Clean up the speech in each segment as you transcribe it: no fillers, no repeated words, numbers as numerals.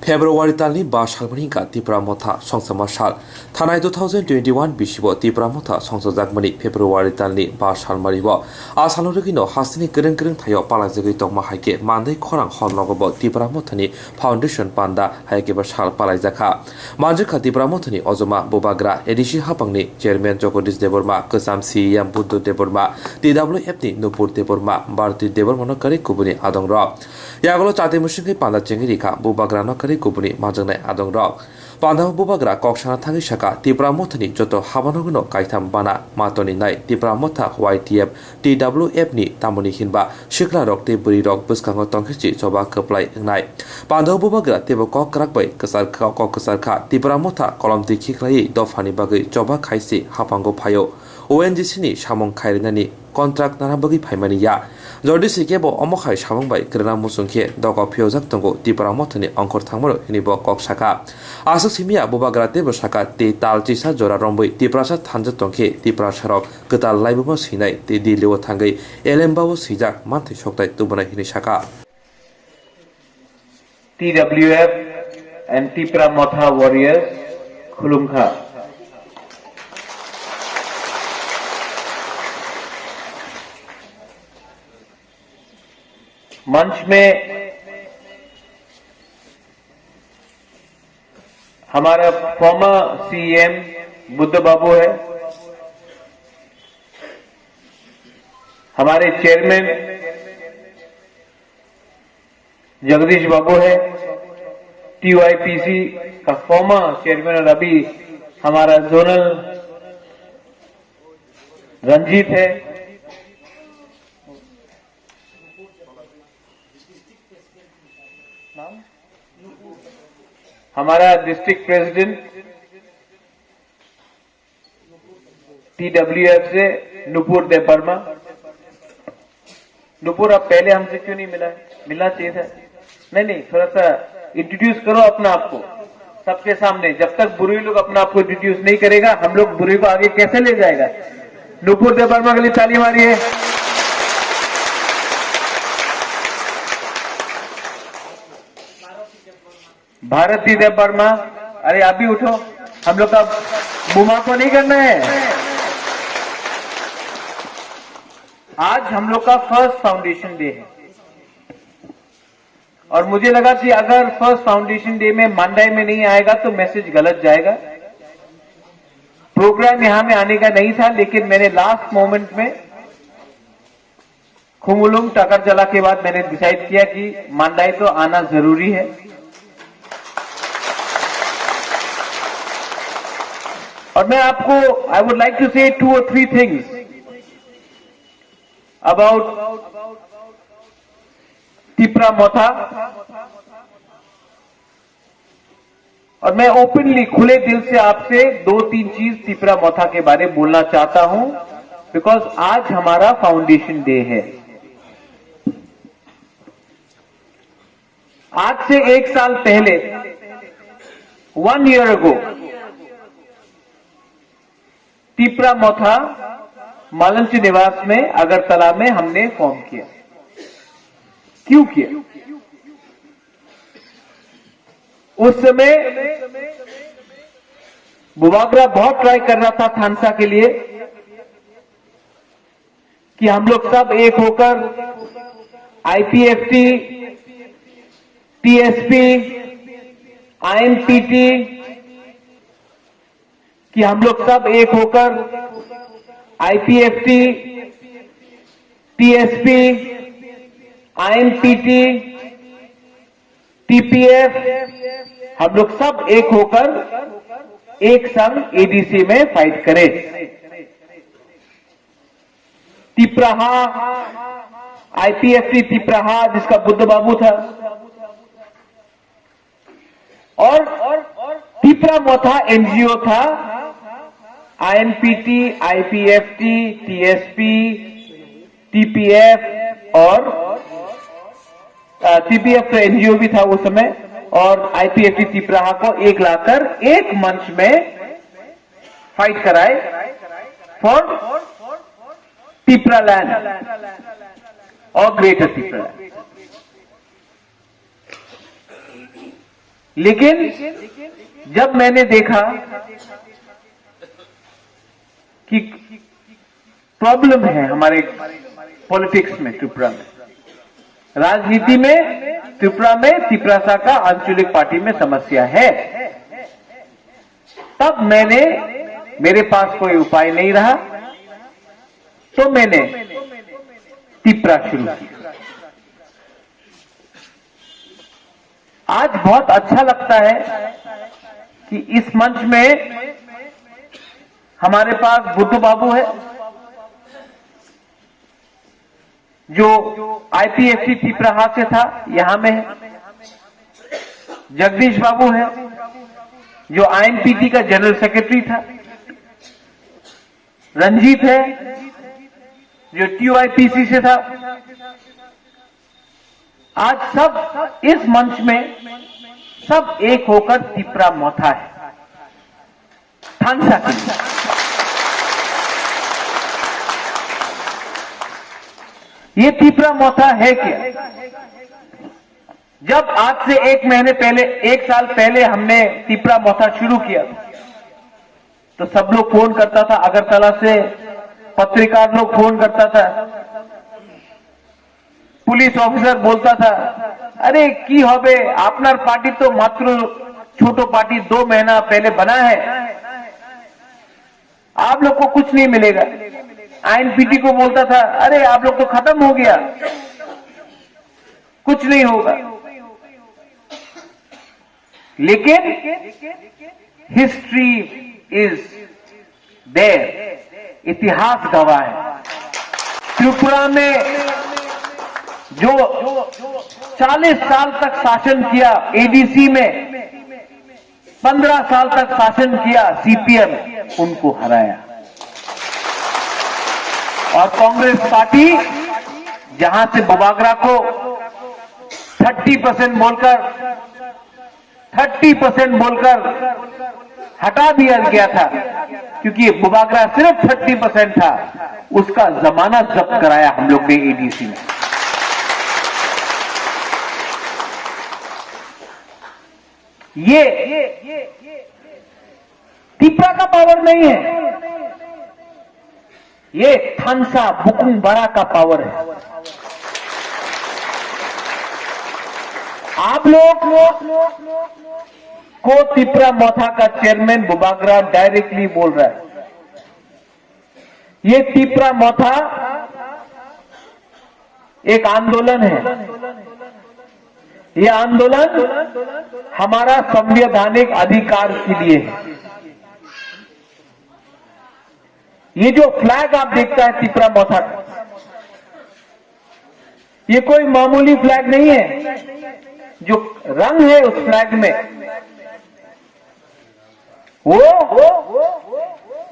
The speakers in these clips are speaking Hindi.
फेब्रुवारी तालनि 5 सालनि त्रिपुरा मथा संसद साल थानाय 2021 बिसिबो त्रिपुरा मथा संसद जागमनि फेब्रुवारी तालनि 5 सालमारिबो आसामनि रगिनो हासिनि गोरों गोरों थायो पालाजगै दं माहायके मान्दै खरां हलनगबो त्रिपुरा मथनि फाउंडेशन पान्दा हायकेबो साल पालायजाखा मानजिखा त्रिपुरा मथनि अजमा बोबाग्रा एडिसि हापांनि चेयरमैन जगदीश देबरमा गोजाम सीएम बुद्धु देबरमा TWF नि नुपुर देबरमा भारती देबरमनो करे कुबुनि आदं र यागलो चाते मुसिंगै पान्दा चेंगि रिखा बोबाग्रा न करे कुबुनि माजंनाय आदं र पान्दा बोबाग्रा कक्साना थांगि साका त्रिपुरा मथनि जतो हाबानगुनो कायथाम बाना मातनि नाय त्रिपुरा मथा YTF TWF नि तामुनि हिनबा सिखला रक ते बुरि रक बुसकांगो तंखिसि जबा कप्लाय नाय पान्दा बोबाग्रा तेबो कक क्राकबाय कसार खा त्रिपुरा मथा कलम दिखिख्लायै दफानि बागै जबा खायसि हापांगो फायो ONGC नि सामं खायरिनानि कन्ट्राक्ट नाराबगै फायमानिया जर्डिसि केबो अमखाय सामंबाय ग्रेना मुसुंखे दग फियोजाक तंगो त्रिपुरा मथनि अंकर थांमरो हिनिबो कक साका आसक सिमिया बोबाग्रा तेबो साका ते ताल चिसा जरा रंबै त्रिपुरासा थांजो तंखे त्रिपुरा सरक गताल लाइबो सिनाय ते दिलेव थांगै एलेमबावो सिजाक मानथै सकताय तुबनाय हिनि साका TWF and Tripura Motha warriors खुलुमखा मंच में हमारा फॉर्मर CM बुद्ध बाबू है, हमारे चेयरमैन जगदीश बाबू है, TYPC का फॉर्मर चेयरमैन और अभी हमारा जोनल रंजीत है, हमारा डिस्ट्रिक्ट प्रेसिडेंट TWF से नुपुर देबरमा। नुपुर आप पहले हमसे क्यों नहीं मिला? मिलना चाहिए था। नहीं, थोड़ा सा इंट्रोड्यूस करो अपना आपको सबके सामने। जब तक बुरी लोग अपना आपको इंट्रोड्यूस नहीं करेगा, हम लोग बुरी को आगे कैसे ले जाएगा? नुपुर देबरमा के लिए ताली मारिए। भारती देबरमा, अरे आप भी उठो, हम लोग का बुमा को नहीं करना है। आज हम लोग का फर्स्ट फाउंडेशन डे है और मुझे लगा कि अगर फर्स्ट फाउंडेशन डे में मंडे में नहीं आएगा तो मैसेज गलत जाएगा। प्रोग्राम यहां में आने का नहीं था, लेकिन मैंने लास्ट मोमेंट में खुमुलुम टकर जला के बाद मैंने डिसाइड किया कि मंडे तो आना जरूरी है। और मैं आपको आई वुड लाइक टू से 2 or 3 थिंग्स अबाउट त्रिपुरा मथा। और मैं ओपनली खुले दिल से आपसे 2-3 चीज त्रिपुरा मथा के बारे में बोलना चाहता हूं, बिकॉज आज हमारा फाउंडेशन डे है। आज से 1 साल पहले 1 year ago त्रिपुरा मथा मालंच निवास में अगरतला में हमने फॉर्म किया। क्यों किया? उस समय बुबाग्रा बहुत ट्राई कर रहा था थानसा के लिए कि हम लोग सब एक होकर IPFT, TSP, INPT कि हम लोग सब एक होकर IPFT, TSP, INPT, TPF, हम लोग सब एक होकर एक संग ADC में फाइट करें। तिप्रहा, IPFT तिप्रहा जिसका बुद्ध बाबू था, और त्रिपुरा मथा NGO था। INPT, IPFT, TSP, TPF और TPF तो NGO भी था उस समय, और IPFT त्रिपुरा को एक लाकर एक मंच में फाइट कराए फॉर त्रिपुरा लैंड और ग्रेटर त्रिपुरा। लेकिन जब मैंने देखा कि प्रॉब्लम है हमारे पॉलिटिक्स में, त्रिपुरा में, राजनीति में, त्रिपुरा में तिपरासा का आंचलिक पार्टी में समस्या है, तब मेरे पास कोई उपाय नहीं रहा, तो मैंने तिपरा शुरू किया। आज बहुत अच्छा लगता है कि इस मंच में हमारे पास बुद्धू बाबू है, जो आईपीएफटी तिपराहा से था, यहां में है। जगदीश बाबू है, जो आईएनपीटी का जनरल सेक्रेटरी था। रंजीत है, जो टीओआईपीसी से था। आज सब इस मंच में सब एक होकर तिपरा मोथा है, थानसा की। ये तिपरा मोथा है क्या? जब आज से एक साल पहले हमने तिपरा मोथा शुरू किया, तो सब लोग फोन करता था, अगरतला से पत्रकार लोग फोन करता था, पुलिस ऑफिसर बोलता था, अरे की होबे आपनार पार्टी तो मात्र छोटो पार्टी 2 महीना पहले बना है, आप लोग को कुछ नहीं मिलेगा। आईएनपीटी को बोलता था, अरे आप लोग तो खत्म हो गया, कुछ नहीं होगा। लेकिन हिस्ट्री इज देयर, इतिहास गवाह है। त्रिपुरा में जो 40 साल तक शासन किया एडीसी में, 15 साल तक शासन किया सीपीएम, उनको हराया। और कांग्रेस पार्टी जहां से बुबागरा को 30% बोलकर हटा दिया गया था, क्योंकि बुबागरा सिर्फ 30% था, उसका जमानत जब्त कराया हम लोग ने एडीसी में। ये तिपरा का पावर नहीं है, ये थानसा बुकुंग बड़ा का पावर है। आप लोग को तिपरा मोथा का चेयरमैन बुबागरा डायरेक्टली बोल रहा है, ये तिपरा मोथा एक आंदोलन है। ये आंदोलन हमारा संवैधानिक अधिकार के लिए है। ये जो फ्लैग आप देखता है तिपरा मोथा का, ये कोई मामूली फ्लैग नहीं है। जो रंग है उस फ्लैग में, वो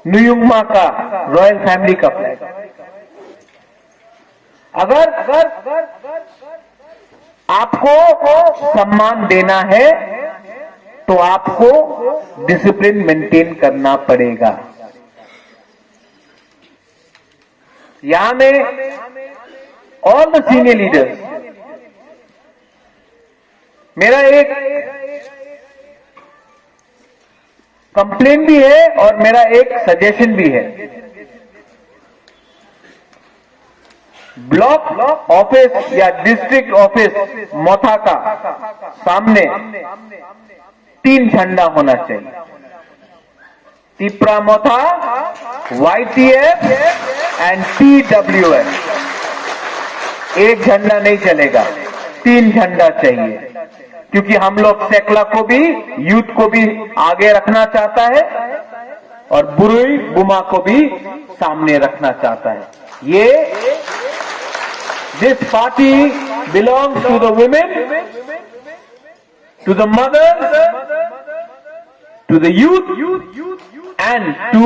न्यूयुमा का रॉयल फैमिली का फ्लैग। अगर आपको सम्मान देना है तो आपको डिसिप्लिन मेंटेन करना पड़ेगा। यहां में ऑल द सीनियर लीडर्स, मेरा एक कंप्लेन भी है और मेरा एक सजेशन भी है। ब्लॉक ऑफिस या डिस्ट्रिक्ट ऑफिस मोथा का सामने 3 झंडा होना चाहिए। तिपरा मोथा, YTF एंड TWS। एक झंडा नहीं चलेगा, 3 झंडा चाहिए, क्योंकि हम लोग सेकला को भी, यूथ को भी आगे रखना चाहता है और बुरुई बुमा को भी सामने रखना चाहता है। ये This party belongs to the women, to the mothers, to the youth, and to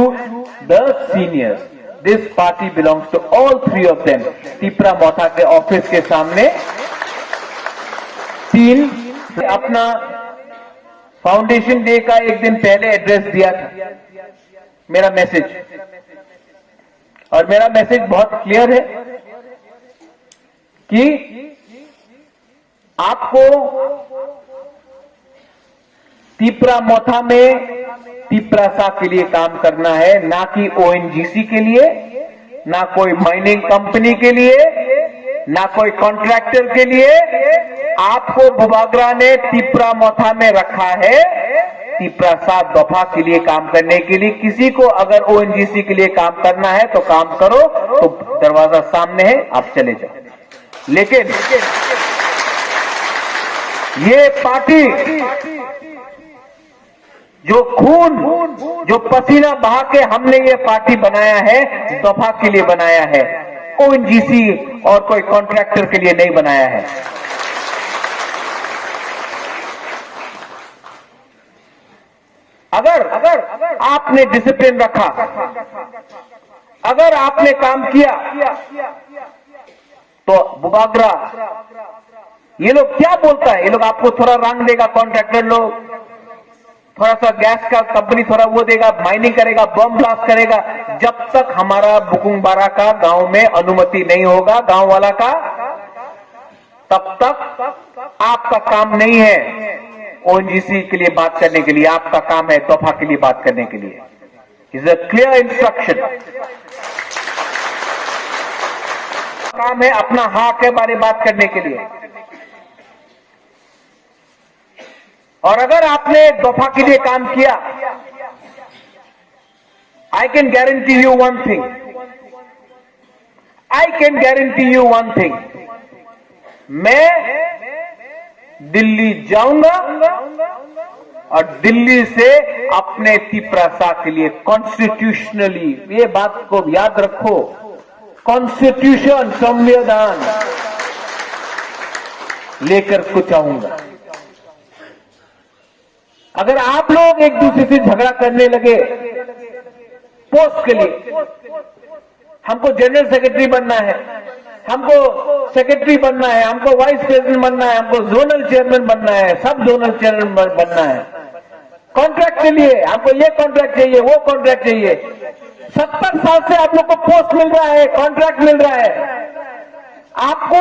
the seniors. This party belongs to all 3 of them. Tipra मोथा के ऑफिस के सामने 3 अपना फाउंडेशन डे का एक दिन पहले एड्रेस दिया था, मेरा मैसेज। और मेरा मैसेज बहुत क्लियर है कि आपको तिपरा मोथा में तिपरासा के लिए काम करना है, ना कि ओएनजीसी के लिए, ना कोई माइनिंग कंपनी के लिए, ना कोई कॉन्ट्रैक्टर के लिए। आपको बुबागरा ने तिपरा मोथा में रखा है तिपरासा दफा के लिए काम करने के लिए। किसी को अगर ओएनजीसी के लिए काम करना है तो काम करो, तो दरवाजा सामने है, आप चले जाओ। लेकिन ये पार्टी जो खून, जो पसीना बहा के हमने ये पार्टी बनाया है, दफा के लिए बनाया है, ओएनजीसी और कोई कॉन्ट्रैक्टर के लिए नहीं बनाया है। अगर आपने डिसिप्लिन रखा, अगर आपने काम किया, तो बुबागरा ये लोग क्या बोलता है, ये लोग आपको थोड़ा रंग देगा, कॉन्ट्रैक्टर लोग थोड़ा सा गैस का कंपनी थोड़ा वो देगा, माइनिंग करेगा, बम ब्लास्ट करेगा। जब तक हमारा बुकुंबारा का गांव में अनुमति नहीं होगा, गांव वाला का, तब तक आपका काम नहीं है ओएनजीसी के लिए बात करने के लिए, आपका काम है तोहफा के लिए बात करने के लिए। Is a clear instruction. काम है अपना हाँ के बारे बात करने के लिए। और अगर आपने दफा के लिए काम किया, I can guarantee you one thing, I can guarantee you one thing, मैं दिल्ली जाऊंगा और दिल्ली से अपने तिपरासा के लिए कॉन्स्टिट्यूशनली, ये बात को याद रखो, कॉन्स्टिट्यूशन, संविधान लेकर कुछ आऊंगा। अगर आप लोग एक दूसरे से झगड़ा करने लगे पोस्ट के लिए, हमको जनरल सेक्रेटरी बनना है, हमको सेक्रेटरी बनना है, हमको वाइस प्रेसिडेंट बनना है, हमको जोनल चेयरमैन बनना है, सब जोनल चेयरमैन बनना है, कॉन्ट्रैक्ट के लिए हमको ये कॉन्ट्रैक्ट चाहिए, वो कॉन्ट्रैक्ट चाहिए। 70 साल से आप लोग को पोस्ट मिल रहा है, कॉन्ट्रैक्ट मिल रहा है। आपको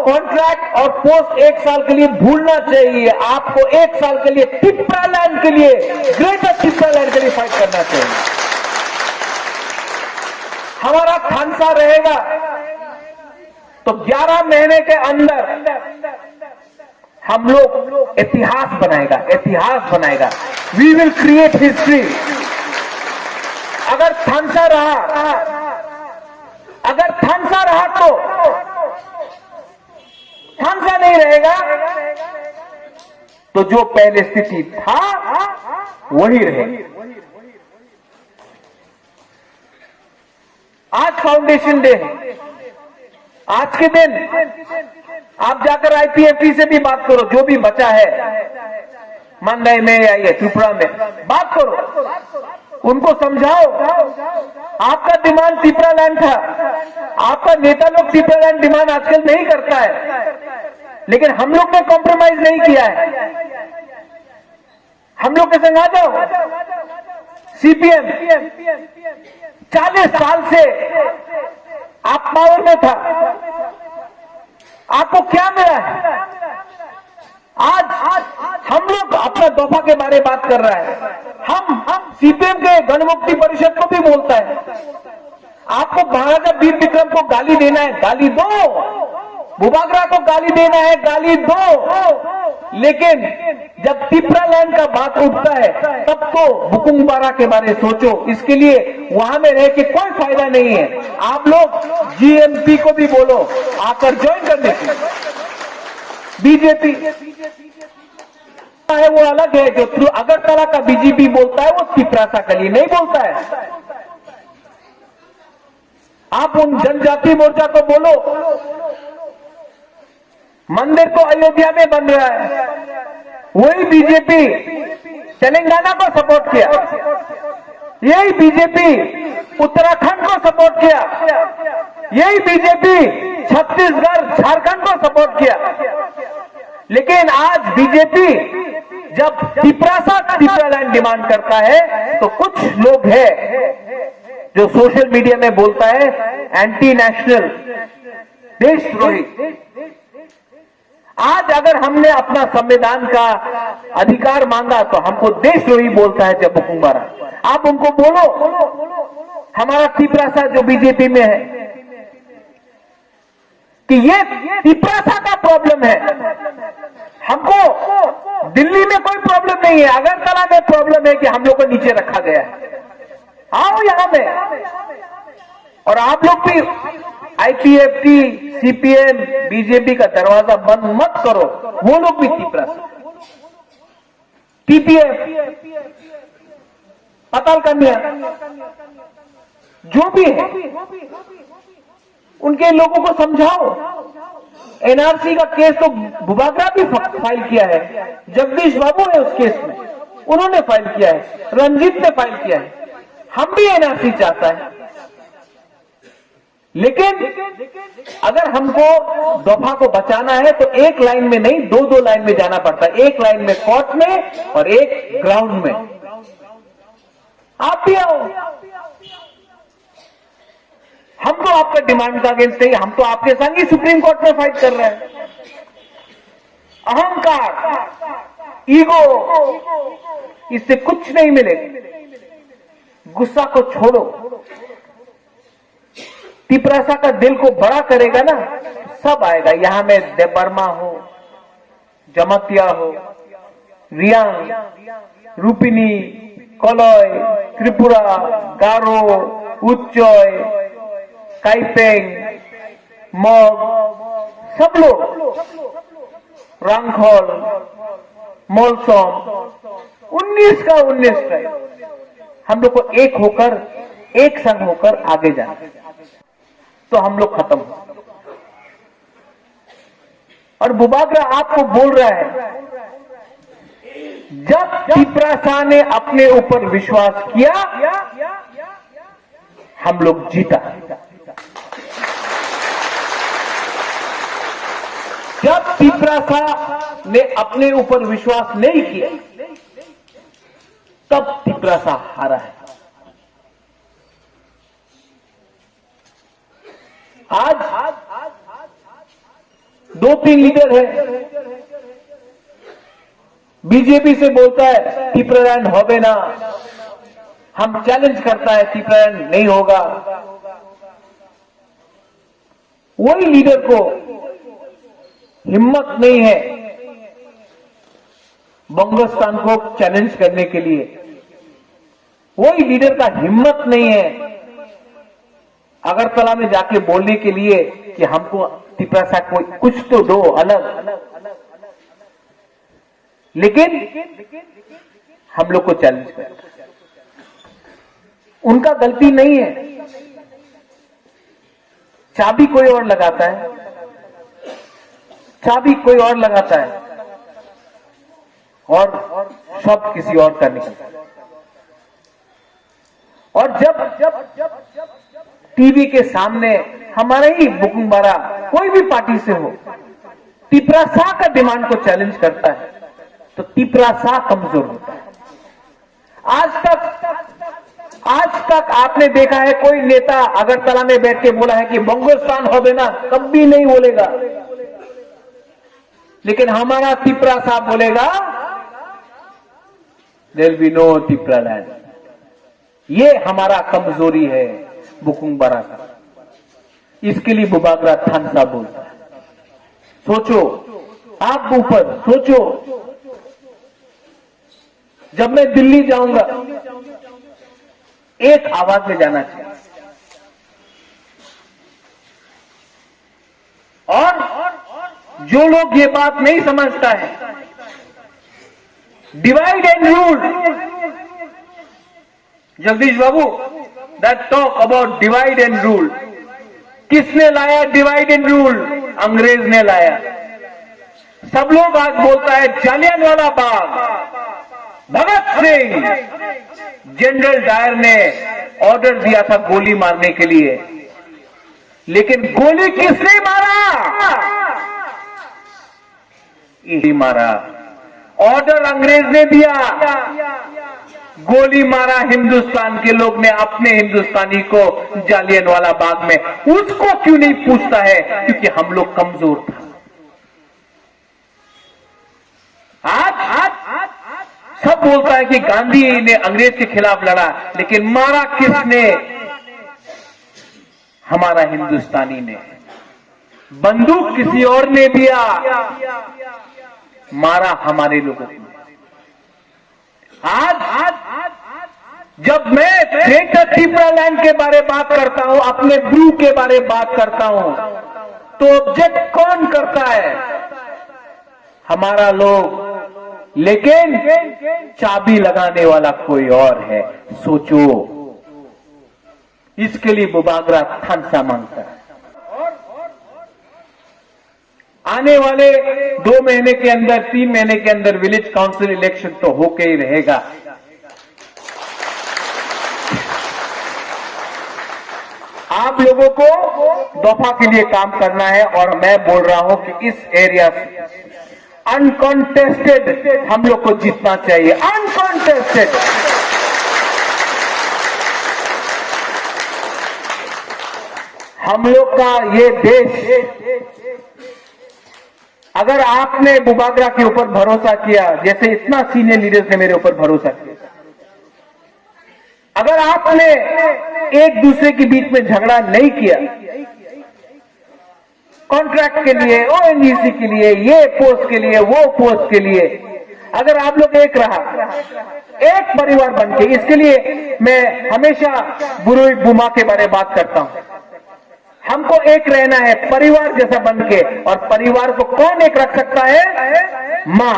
कॉन्ट्रैक्ट और पोस्ट 1 साल के लिए भूलना चाहिए। आपको 1 साल के लिए तिपरालैंड के लिए, ग्रेटर तिपरालैंड के लिए फाइट करना चाहिए। हमारा खानसा रहेगा तो 11 महीने के अंदर हम लोग इतिहास बनाएगा, इतिहास बनाएगा। We will create history. अगर थानसा रहा, अगर थानसा रहा तो थानसा नहीं रहेगा, तो जो पहले स्थिति था वही रहेगा। आज फाउंडेशन डे है। आज के दिन आप जाकर आईपीएफटी से भी बात करो, जो भी बचा है मंडई में या ये त्रिपुरा में, बात करो, उनको समझाओ। आपका डिमांड तिपरालैंड था, आपका नेता लोग तिपरालैंड डिमांड आजकल नहीं करता है, लेकिन हम लोग ने कॉम्प्रोमाइज नहीं किया है। हम लोग के संग आ जाओ। सीपीएम 40 साल से आप पावर में था, आपको क्या मिला है? आज हम लोग अपना दफा के बारे में बात कर रहा है। हम सीपीएम के गणमुक्ति परिषद को भी बोलता है, आपको महाराजा वीर विक्रम को गाली देना है, गाली दो। बुबागरा को गाली देना है, गाली दो। लेकिन जब तिपरालैंड का बात उठता है, तब तो बुकुंबारा के बारे में सोचो। इसके लिए वहां में रह के कोई फायदा नहीं है। आप लोग जीएमपी को भी बोलो आकर ज्वाइन करने की। बीजेपी है वो अलग है, जो थ्रू अगरतला का बीजेपी बोलता है वो तिपरासा के लिए नहीं बोलता है। आप उन जनजाति मोर्चा को बोलो, मंदिर तो अयोध्या में बन रहा है, वही बीजेपी तेलंगाना को सपोर्ट किया, यही बीजेपी उत्तराखंड को सपोर्ट किया, यही बीजेपी छत्तीसगढ़ झारखंड को सपोर्ट किया। लेकिन आज बीजेपी जब तिपरालैंड डिमांड करता है, तो कुछ लोग हैं जो सोशल मीडिया में बोलता है एंटी नेशनल, देशद्रोही। आज अगर हमने अपना संविधान का अधिकार मांगा तो हमको देशद्रोही बोलता है जब हुकुम बारा। आप उनको बोलो, हमारा तिपरासा जो बीजेपी में है, कि ये तिपरासा का प्रॉब्लम है। हमको दिल्ली में कोई प्रॉब्लम नहीं है, अगरतला में प्रॉब्लम है कि हम लोग को नीचे रखा गया है। आओ यहां में, और आप लोग भी आईपीएफटी, सीपीएम, बीजेपी का दरवाजा बंद मत करो। वो लोग भी तिपरासा, टीपीएफ, पताल कन्या, जो भी है, उनके लोगों को समझाओ। एनआरसी का केस तो बुबागरा भी फाइल किया है, जगदीश बाबू है उस केस में, उन्होंने फाइल किया है, रंजीत ने फाइल किया है। हम भी एनआरसी चाहता है, लेकिन अगर हमको दफा को बचाना है तो एक लाइन में नहीं, दो दो लाइन में जाना पड़ता है। एक लाइन में कोर्ट में और एक ग्राउंड में। आप भी आओ, हम तो आपका डिमांड का अगेंस्ट नहीं, हम तो आपके संग ही सुप्रीम कोर्ट में फाइट कर रहे हैं। अहंकार, ईगो, इससे कुछ नहीं मिलेगा। गुस्सा को छोड़ो, तिपरासा का दिल को बड़ा करेगा ना, सब आएगा। यहां में देबर्मा हो, जमतिया हो, रियांग, रूपिनी, कलय, त्रिपुरा, गारो, उच्चय, काइपेंग, मग, सब लोग, रांगखोल, मोलसोम, 19 का 19 ट्राइब, हम लोग को एक होकर, एक संग होकर आगे जाना, तो हम लोग खत्म हो। और बुबागरा आपको बोल रहा है, जब तिपरासा ने अपने ऊपर विश्वास किया, हम लोग जीता। जब तिपरासा ने अपने ऊपर विश्वास नहीं किया, तब तिपरासा हारा है। आज 2-3 लीडर है, बीजेपी से बोलता है तिपरालैंड होबे ना, हम चैलेंज करता है तिपरालैंड नहीं होगा। वही लीडर को हिम्मत नहीं है बंगोस्तान को चैलेंज करने के लिए, वही लीडर का हिम्मत नहीं है अगरतला में जाके बोलने के लिए कि हमको तिपरासा को कुछ तो दो अलग। लेकिन हम लोग को चैलेंज कर, उनका गलती नहीं है। चाबी कोई और लगाता है, चाबी कोई और लगाता है और शब्द किसी और का निकलता है। और जब टीवी के सामने हमारा ही बुकुंबारा कोई भी पार्टी से हो तिपरासा का डिमांड को चैलेंज करता है, तो तिपरासा कमजोर होता है। आज तक आपने देखा है कोई नेता अगरतला में बैठ के बोला है कि बंगोस्तान हो ना, कभी नहीं बोलेगा। लेकिन हमारा तिपरासा बोलेगा देयर बी नो तिपरालैंड। ये हमारा कमजोरी है बुकुंबारा का, इसके लिए बुबागरा थानसा बोलता है। सोचो, आप ऊपर सोचो, जब मैं दिल्ली जाऊंगा एक आवाज में जाना चाहिए। और जो लोग ये बात नहीं समझता है, divide and rule, Jagdish Babu, that talk about divide and rule, किसने लाया डिवाइड एंड रूल? अंग्रेज ने लाया। सब लोग आज बोलता है जालियांवाला बाग, भगत सिंह, जनरल डायर ने ऑर्डर दिया था गोली मारने के लिए, लेकिन गोली किसने मारा? यही मारा, ऑर्डर अंग्रेज ने दिया, गोली मारा हिंदुस्तान के लोग ने अपने हिंदुस्तानी को जालियांवाला बाग में। उसको क्यों नहीं पूछता है? क्योंकि हम लोग कमजोर था। आज सब बोलता है कि गांधी ने अंग्रेज के खिलाफ लड़ा, लेकिन मारा किसने? हमारा हिंदुस्तानी ने। बंदूक किसी और ने दिया, मारा हमारे लोगों ने। आज जब मैं ग्रेटर त्रिपुरा लैंड के बारे में बात करता हूं, अपने ब्रू के बारे में बात करता हूं, तो ऑब्जेक्ट कौन करता है? हमारा लोग। लेकिन चाबी लगाने वाला कोई और है। सोचो, इसके लिए बुबागरा थानसा मांगता है। आने वाले 2 महीने के अंदर, 3 महीने के अंदर विलेज काउंसिल इलेक्शन तो होके ही रहेगा। आप लोगों को दफा के लिए काम करना है, और मैं बोल रहा हूं कि इस एरिया से अनकॉन्टेस्टेड हम लोग को जीतना चाहिए। अनकॉन्टेस्टेड। हम लोग का ये देश, अगर आपने बुबागरा के ऊपर भरोसा किया, जैसे इतना सीनियर लीडर्स ने मेरे ऊपर भरोसा किया, अगर आपने एक दूसरे के बीच में झगड़ा नहीं किया, कॉन्ट्रैक्ट के लिए, ओएनजीसी के लिए, ये पोस्ट के लिए, वो पोस्ट के लिए, अगर आप लोग एक रहा, एक परिवार बन के, इसके लिए मैं हमेशा बुरुई बुमा के बारे में बात करता हूं। हमको एक रहना है, परिवार जैसा बन के। और परिवार को कौन एक रख सकता है? मां।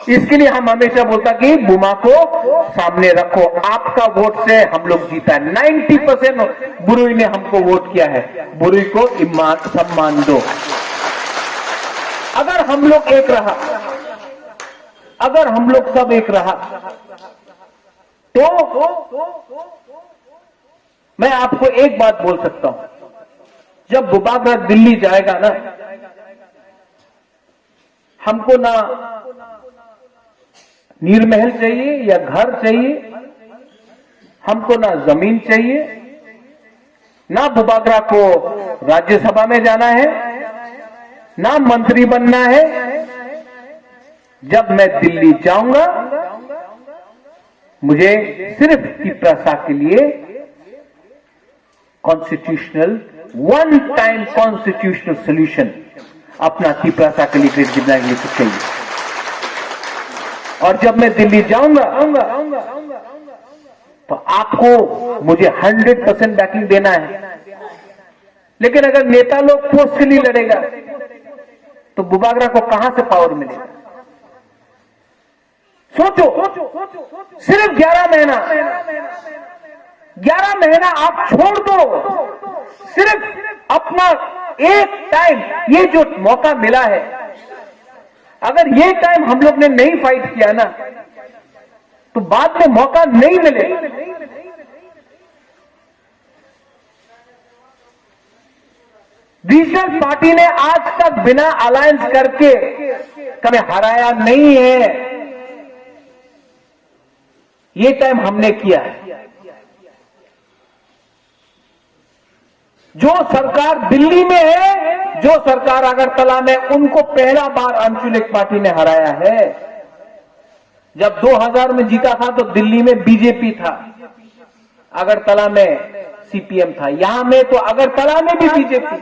इसके लिए हम हमेशा बोलता कि बुमा को सामने रखो। आपका वोट से हम लोग जीता है। 90% बुरुई ने हमको वोट किया है। बुरुई को सम्मान दो। अगर हम लोग एक रहा, अगर हम लोग सब एक रहा, तो मैं आपको एक बात बोल सकता हूं, जब बुबागरा दिल्ली जाएगा ना, हमको ना नीरमहल चाहिए या घर चाहिए, हमको ना जमीन चाहिए, ना बुबागरा को राज्यसभा में जाना है, ना मंत्री बनना है। जब मैं दिल्ली जाऊंगा, मुझे सिर्फ त्रिपुरा के लिए constitutional, one time constitutional solution अपना त्रिपुरा के लिए चाहिए। और जब मैं दिल्ली जाऊंगा, तो आपको मुझे 100% बैकिंग देना है। लेकिन अगर नेता लोग पोस्ट के लिए लड़ेगा, तो बुबागरा को कहां से पावर मिलेगा? सोचो, सिर्फ 11 महीना आप छोड़ दो। सिर्फ अपना एक टाइम, ये जो मौका मिला है, अगर ये टाइम हम लोग ने नहीं फाइट किया ना, तो बाद में मौका नहीं मिलेगा। रीजनल पार्टी ने आज तक बिना अलायंस करके कभी हराया नहीं है। ये टाइम हमने किया है। जो सरकार दिल्ली में है, जो सरकार अगरतला में, उनको पहला बार आंचलिक पार्टी ने हराया है। जब 2000 में जीता था तो दिल्ली में बीजेपी था, अगरतला में सीपीएम था। यहां में तो अगरतला में भी बीजेपी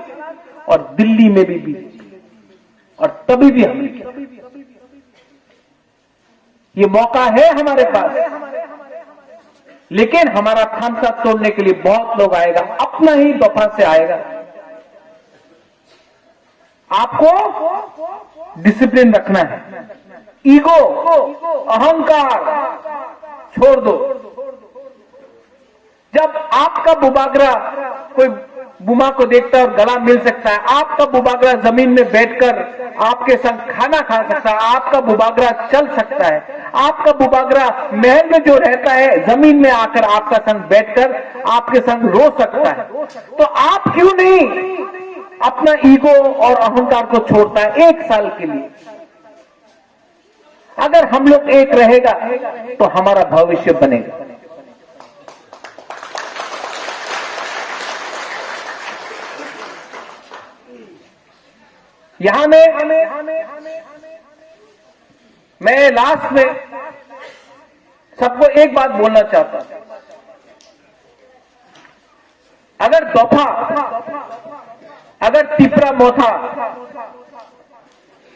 और दिल्ली में भी बीजेपी, और तभी भी हमने किया। ये मौका है हमारे पास, लेकिन हमारा थानसा तोड़ने के लिए बहुत लोग आएगा, अपना ही दफा से आएगा। आपको डिसिप्लिन रखना है, ईगो, अहंकार छोड़ दो। जब आपका बुबागरा कोई बुमा को देखता है और गला मिल सकता है, आपका बुबागरा जमीन में बैठकर आपके संग खाना खा सकता है, आपका बुबागरा चल सकता है, आपका बुबागरा महल में जो रहता है जमीन में आकर आपका संग बैठकर आपके संग रो सकता है, तो आप क्यों नहीं अपना ईगो और अहंकार को छोड़ता है 1 साल के लिए? अगर हम लोग एक रहेगा तो हमारा भविष्य बनेगा। यहां में मैं लास्ट में सबको एक बात बोलना चाहता हूं, अगर दफा, अगर तिपरा मोथा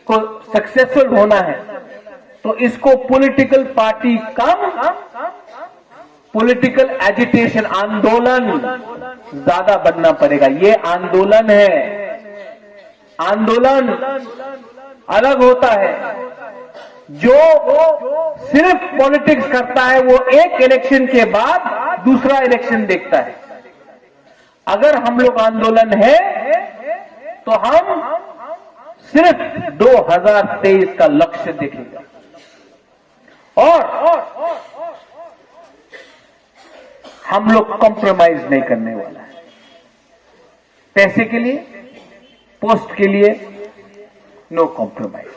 को सक्सेसफुल होना है तो इसको पॉलिटिकल पार्टी कम, पॉलिटिकल एजिटेशन, आंदोलन ज्यादा बनना पड़ेगा। ये आंदोलन है, आंदोलन अलग होता है। जो सिर्फ पॉलिटिक्स करता है वो एक इलेक्शन के बाद दूसरा इलेक्शन देखता है। अगर हम लोग आंदोलन है तो हम सिर्फ 2023 का लक्ष्य देखेंगे और हम लोग कॉम्प्रोमाइज नहीं करने वाला है। पैसे के लिए, पोस्ट के लिए नो कॉम्प्रोमाइज।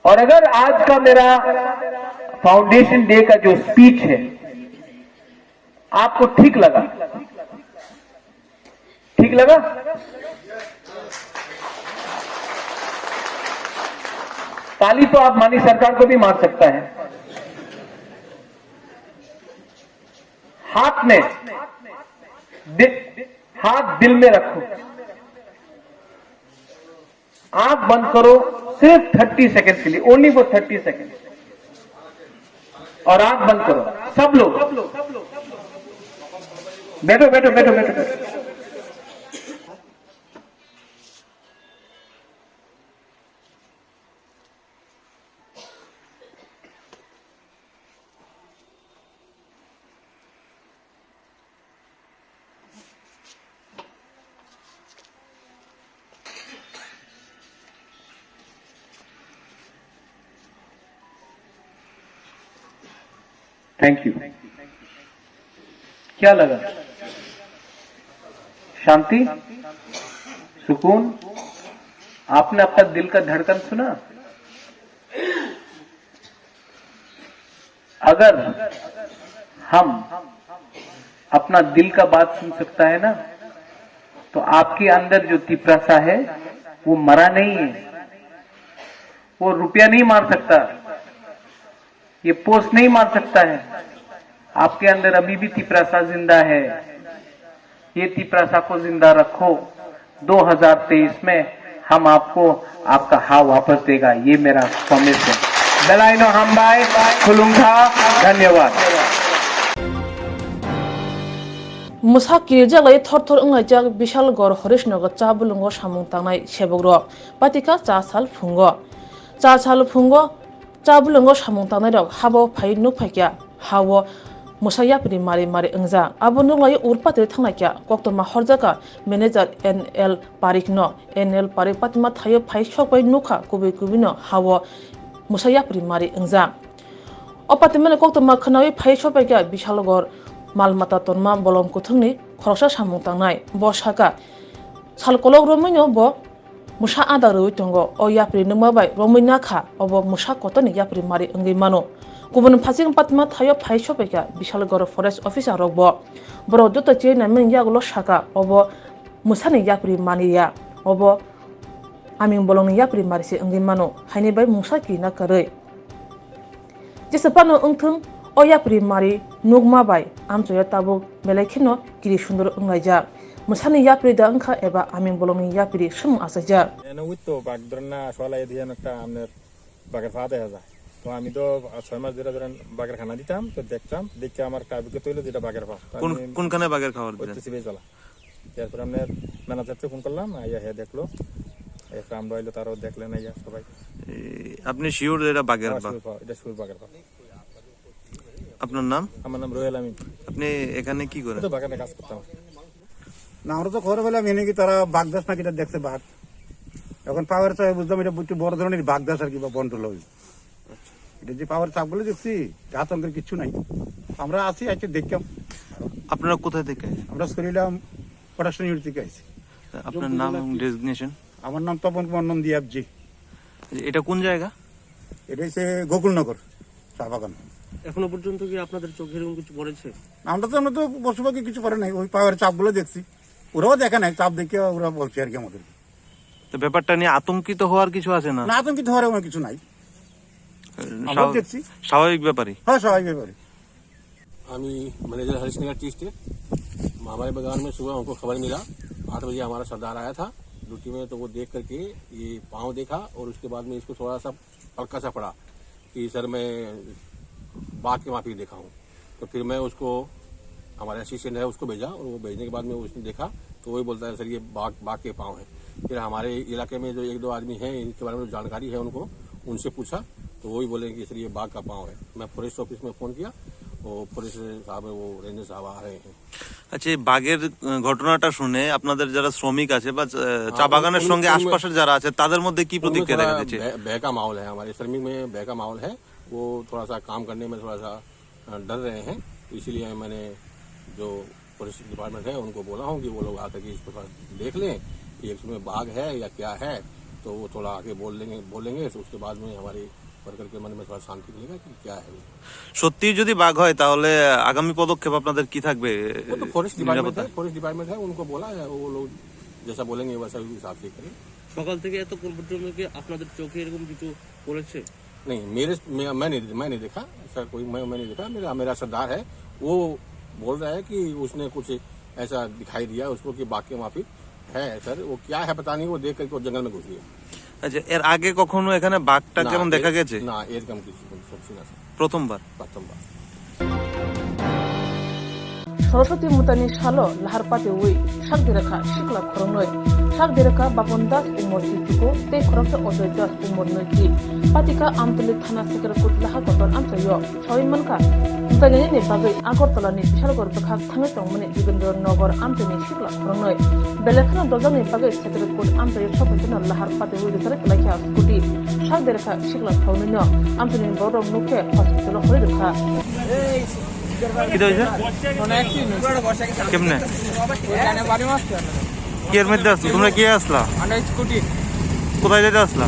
और अगर आज का मेरा फाउंडेशन डे का जो स्पीच है आपको ठीक लगा, ठीक लगा, ताली तो आप मानी सरकार को भी मार सकता है। हाथ में हाथ दिल में रखो, आंख बंद करो सिर्फ 30 सेकंड के लिए, ओनली फॉर 30 सेकंड, और आंख बंद करो सब लोग। बैठो बैठो बैठो बैठो बैठो। Thank you. क्या लगा? शांति, सुकून? आपने अपना दिल का धड़कन सुना? अगर हम अपना दिल का बात सुन सकता है ना, तो आपके अंदर जो तिपरासा है वो मरा नहीं है। वो रुपया नहीं मार सकता, ये पोस्ट नहीं मार सकता है। आपके अंदर अभी भी तिपरासा जिंदा है। ये तिपरासा को जिंदा रखो। 2023 में हम आपको आपका हाँ वापस देगा, ये मेरा प्रॉमिस है। बेलाइनो हमबाई खुलुंगा। धन्यवाद। मुसा किरजागै थर अंगाइजाग Vishalgarh हरिशनगर चाबुलुंगो सामुं तांनाय सेबग्र पातिका चासाल फुंगो चासाल फुंगो चाबुलुंगो सामुं तांनाय रok habo phai nukphaikya hawo musayapri mari mari angja abo nuglai urpate thangnakya koktoma horjaka manager NL Parikno NL Parik patma thayo phai sokbai nukha kubi kubino hawo musayapri mari angja opatimane koktoma khanawi phai sopaikya bishalgor malmata tonma bolom kuthungni khoroksa samung tangnai bo saka salkolok romaino bo musa ada roi tongo o yapri nungmabai romaina kha obo musa kotoni yapri mari angai mano kubun phasing patma thayo phai sopaikya bishalgor forest officer rokbo boro joto che namen yagulo saka obo musani yapri maniya obo aming bolongni yapri marisi angai mano haini bai musa ki na karei jesapano ungthung o yapri mari nugma bai amchoya tabuk belaikino kiri sundor ungaija musani yapri da angkha eba aming bolongni yapri sum asaja এনে উইতো বাগদরনা সলাই দিয়ে একটা আমাদের বাগের ফাদা যায়। তো আমি তো 6 মাস ধরে বাগের খানা দিতাম, তো দেখতাম দেখে আমার কাবিকে তৈল যেটা বাগের ফা কোনখানে বাগের খাবার দিলেন? হচ্ছে বেজলা। তারপর আমরা ম্যানেজারকে ফোন করলাম, আইয়া হে দেখলো, একটা আমরা হইলো তারও দেখলেন আইয়া সবাই। আপনি শিওর এটা বাগের বা? এটা সুর বাগের ফা। আপনার নাম? আমার নাম রোহেল আমিন। আপনি এখানে কি করেন? তো বাগানে কাজ করতাম। না আমরা তো খবর পেলাম এনে কি তারা বাগদাস নাকি এটা দেখছে বাঘ, এখন পাওয়ার চাই বুঝলাম এটা একটু বড় ধরনের বাগদাস আর কি বা বন্টল হই। এটা যে পাওয়ার চাপগুলো দেখছি আতঙ্কের কিছু নাই, আমরা আছি আজকে দেখলাম। আপনারা কোথায় থেকে? আমরা শুনিলাম প্রোডাকশন ইউনিট থেকে আইছি। আপনার নাম এবং ডেজিগনেশন? আমার নাম তপন কুমার নন্দী এফজি। এটা কোন জায়গা? এটা হচ্ছে গোকুলনগর চা বাগান। এখনো পর্যন্ত কি আপনাদের চোখে এরকম কিছু পড়েছে? আমরা তো পশুপাখি কিছু করে নাই, ওই পাওয়ার চাপগুলো দেখছি, ওরাও দেখে নাই, চাপ দেখে ওরা বলছে আর কি আমাদের। তো ব্যাপারটা নিয়ে আতঙ্কিত হওয়ার কিছু আছে না? না আতঙ্কিত হওয়ার কোনো কিছু নাই। আমরা দেখছি স্বাভাবিক ব্যাপারই। হ্যাঁ স্বাভাবিক ব্যাপারে। अमी मैनेजर हरीश नगर टी स्टेट। हमारे बागान में सुबह हमको खबर मिला 8 बजे हमारा सरदार आया था ड्यूटी में, तो वो देख करके ये पाँव देखा और उसके बाद में इसको थोड़ा सा हल्का सा पड़ा कि सर मैं बाघ के माफी देखा हूँ। तो फिर मैं उसको हमारे असिस्टेंट है उसको भेजा और वो भेजने के बाद में उसने देखा तो वही बोलता है सर ये बाघ के पाँव है। फिर हमारे इलाके में जो 1-2 आदमी हैं इनके बारे में जानकारी है उनको, उनसे पूछा तो वही बोले कि सर ये बाघ का पाँव है। मैं फॉरेस्ट ऑफिस में फोन किया, वो फॉरेस्ट साहब है, वो रेंजर साहब आ रहे हैं। আচ্ছা, এই বাঘের ঘটনাটা শুনে আপনাদের যারা শ্রমিক আছে বা চা বাগানের সঙ্গে আশপাশের যারা আছে তাদের মধ্যে কি প্রতিক্রিয়া দেখা যাচ্ছে? भय का माहौल है, हमारे श्रमिक में भय का माहौल है। वो थोड़ा सा काम करने में थोड़ा सा डर रहे हैं, इसीलिए मैंने जो फॉरेस्ट डिपार्टमेंट है उनको बोला हूँ कि वो लोग आकर के इसको थोड़ा देख लें कि इसमें बाघ है या क्या है, तो वो थोड़ा आके बोलेंगे तो उसके बाद में हमारी वर्कर के मन में थोड़ा शांति मिलेगा कि क्या है। সত্যি যদি বাঘ হয় তাহলে আগামী পদক্ষেপ আপনাদের কি থাকবে? वो तो फॉरेस्ट डिपार्टमेंट है उनको बोला है, वो लोग जैसा बोलेंगे वैसा ही हिसाब से करें। সকাল থেকে এত পর্যন্ত কি আপনাদের চোখে এরকম কিছু পড়েছে? नहीं मैं नहीं देखा ऐसा कोई, मैं नहीं देखा। मेरा सरदार है वो बोल रहा है कि उसने कुछ ऐसा दिखाई दिया उसको कि बाघ के माफी है। सर वो क्या है पता नहीं, वो देख करके वो जंगल में घुस गया। আচ্ছা, এর আগে কখনো এখানে বাঘটা কেমন দেখা গেছে? ना एकदम কিছু সত্যি না, প্রথমবার। সরস্বতী মুতানি সালো লাহার পাতে উই শাক দিরেখা শিকলা খরংনই শাক দিরেখা বাপন দাস উমর ইতিকো তে খরকতে অজয় দাস উমর নইতি পাতিকা আমতলি থানা সেক্রেটারি লাহা গতন আমসাইয় সয়মানকা মুতানি নে বাগৈ আগরতলানি বিশালগড় বখা থাঙে তংমনি যোগেন্দ্রনগর আমতনি শিকলা খরংনই বেলেখানা দজানি বাগৈ সেক্রেটারি আমসাইয় সপতনা লাহার পাতে উই রেখারে লাইখা স্কুটি শাক দিরেখা শিকলা খাউনিন আমতনি বড় মুখে হসপিটাল হই রেখা কেমনে কি এর মধ্যে আসলো? তোমরা কে আসলা? কোথায় যেতে আসলা?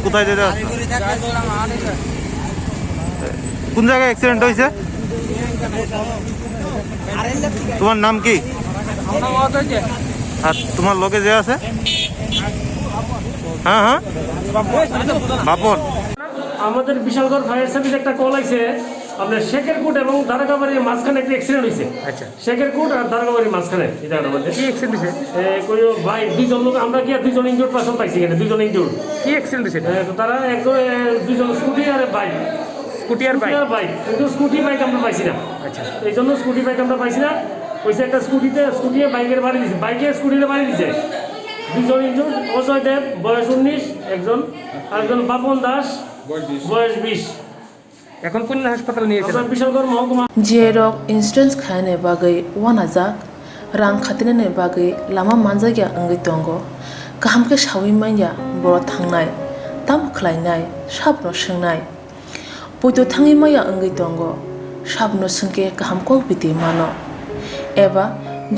কোথায় যেতে আসলা? কোন জায়গায় অ্যাক্সিডেন্ট হয়েছে? তোমার নাম কি আর তোমার লোকে যে আছে? হ্যাঁ হ্যাঁ বাপন। আমাদের বিশালগড় ফায়ার সার্ভিস একটা কল আছে আপনার শেখেরকুট এবং দারোগাবাড়ির মাঝখানে একটা অ্যাক্সিডেন্ট হয়েছে। আচ্ছা, শেখেরকুট আর দারোগাবাড়ির মাঝখানে এটা আমাদের কি অ্যাক্সিডেন্ট হয়েছে? ভাই দুজন লোক আমরা কি আর দুজন ইনজুর্ড পার্সন পাইছি এখানে, দুজন ইনজুর্ড। কি অ্যাক্সিডেন্ট হয়েছে? তো তারা একজন দুজন স্কুটি আর বাইক, স্কুটি আর বাইক, কিন্তু স্কুটি বাইক আমরা পাইছি না। আচ্ছা, এই জন্য স্কুটি বাইক আমরা পাইছি না। ওইসে একটা স্কুটি বাইকের বাড়ি দিছে, বাইকে স্কুটিতে বাড়ি দিছে। দুজন ইনজুর্ড, অজয় দেব বয়স 19 একজন, আর একজন বাপন দাস বয়স 20। এখন কোন হাসপাতালে নিয়েছে? বিশালগড় মহকুমা। জিয়েরক ইন্স্যুরেন্স খায়নে বাগৈ ওয়ানাজাক রাং খাতিনে বাগৈ লাमा मानजागिया अंगै दंगो गाहामके सावै माइया बर' थांनाय ताम खलायनाय साबनो सोंनाय बयदो थाङै माइया अंगै दंगो साबनो सोंके गाहामको बिदि मानो एबा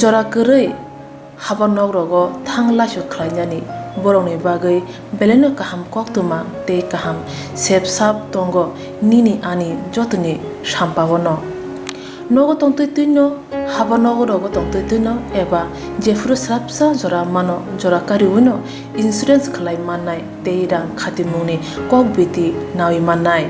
जरा गोरै हाबा नगरगो थांलासो खलायनानै बर'नि बागै बेलेनो गाहाम कक्तुमा ते गाहाम सेब साब दंगो निनि आनि जतनि साम्पावनो नगो तंतै तुइनो हाबा नगरगो तंतै तुइनो एबा जेफुरु स्राबसा जरा मानो जरा कारिउनो इन्सुरेन्स खलाय माननाय ते रां खातिमुनि कक बिदि नावि माननाय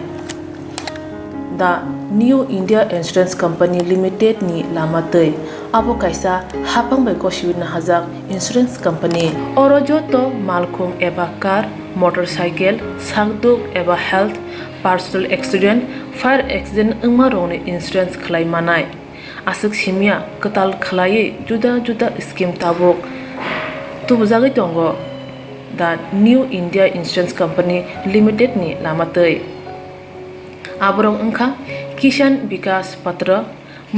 दा new India insurance company limited नि लामातै abo kaisa hapang bai kosiwina hajak insurance company oro joto malkhung eba car motorcycle sangduk eba health personal accident fire accident ungma rone insurance khlai manai asuk simia katal khlai juda juda scheme tabok tubujagi tongo the new india insurance company limited ni lamatei aborong ungkha kisan vikas patra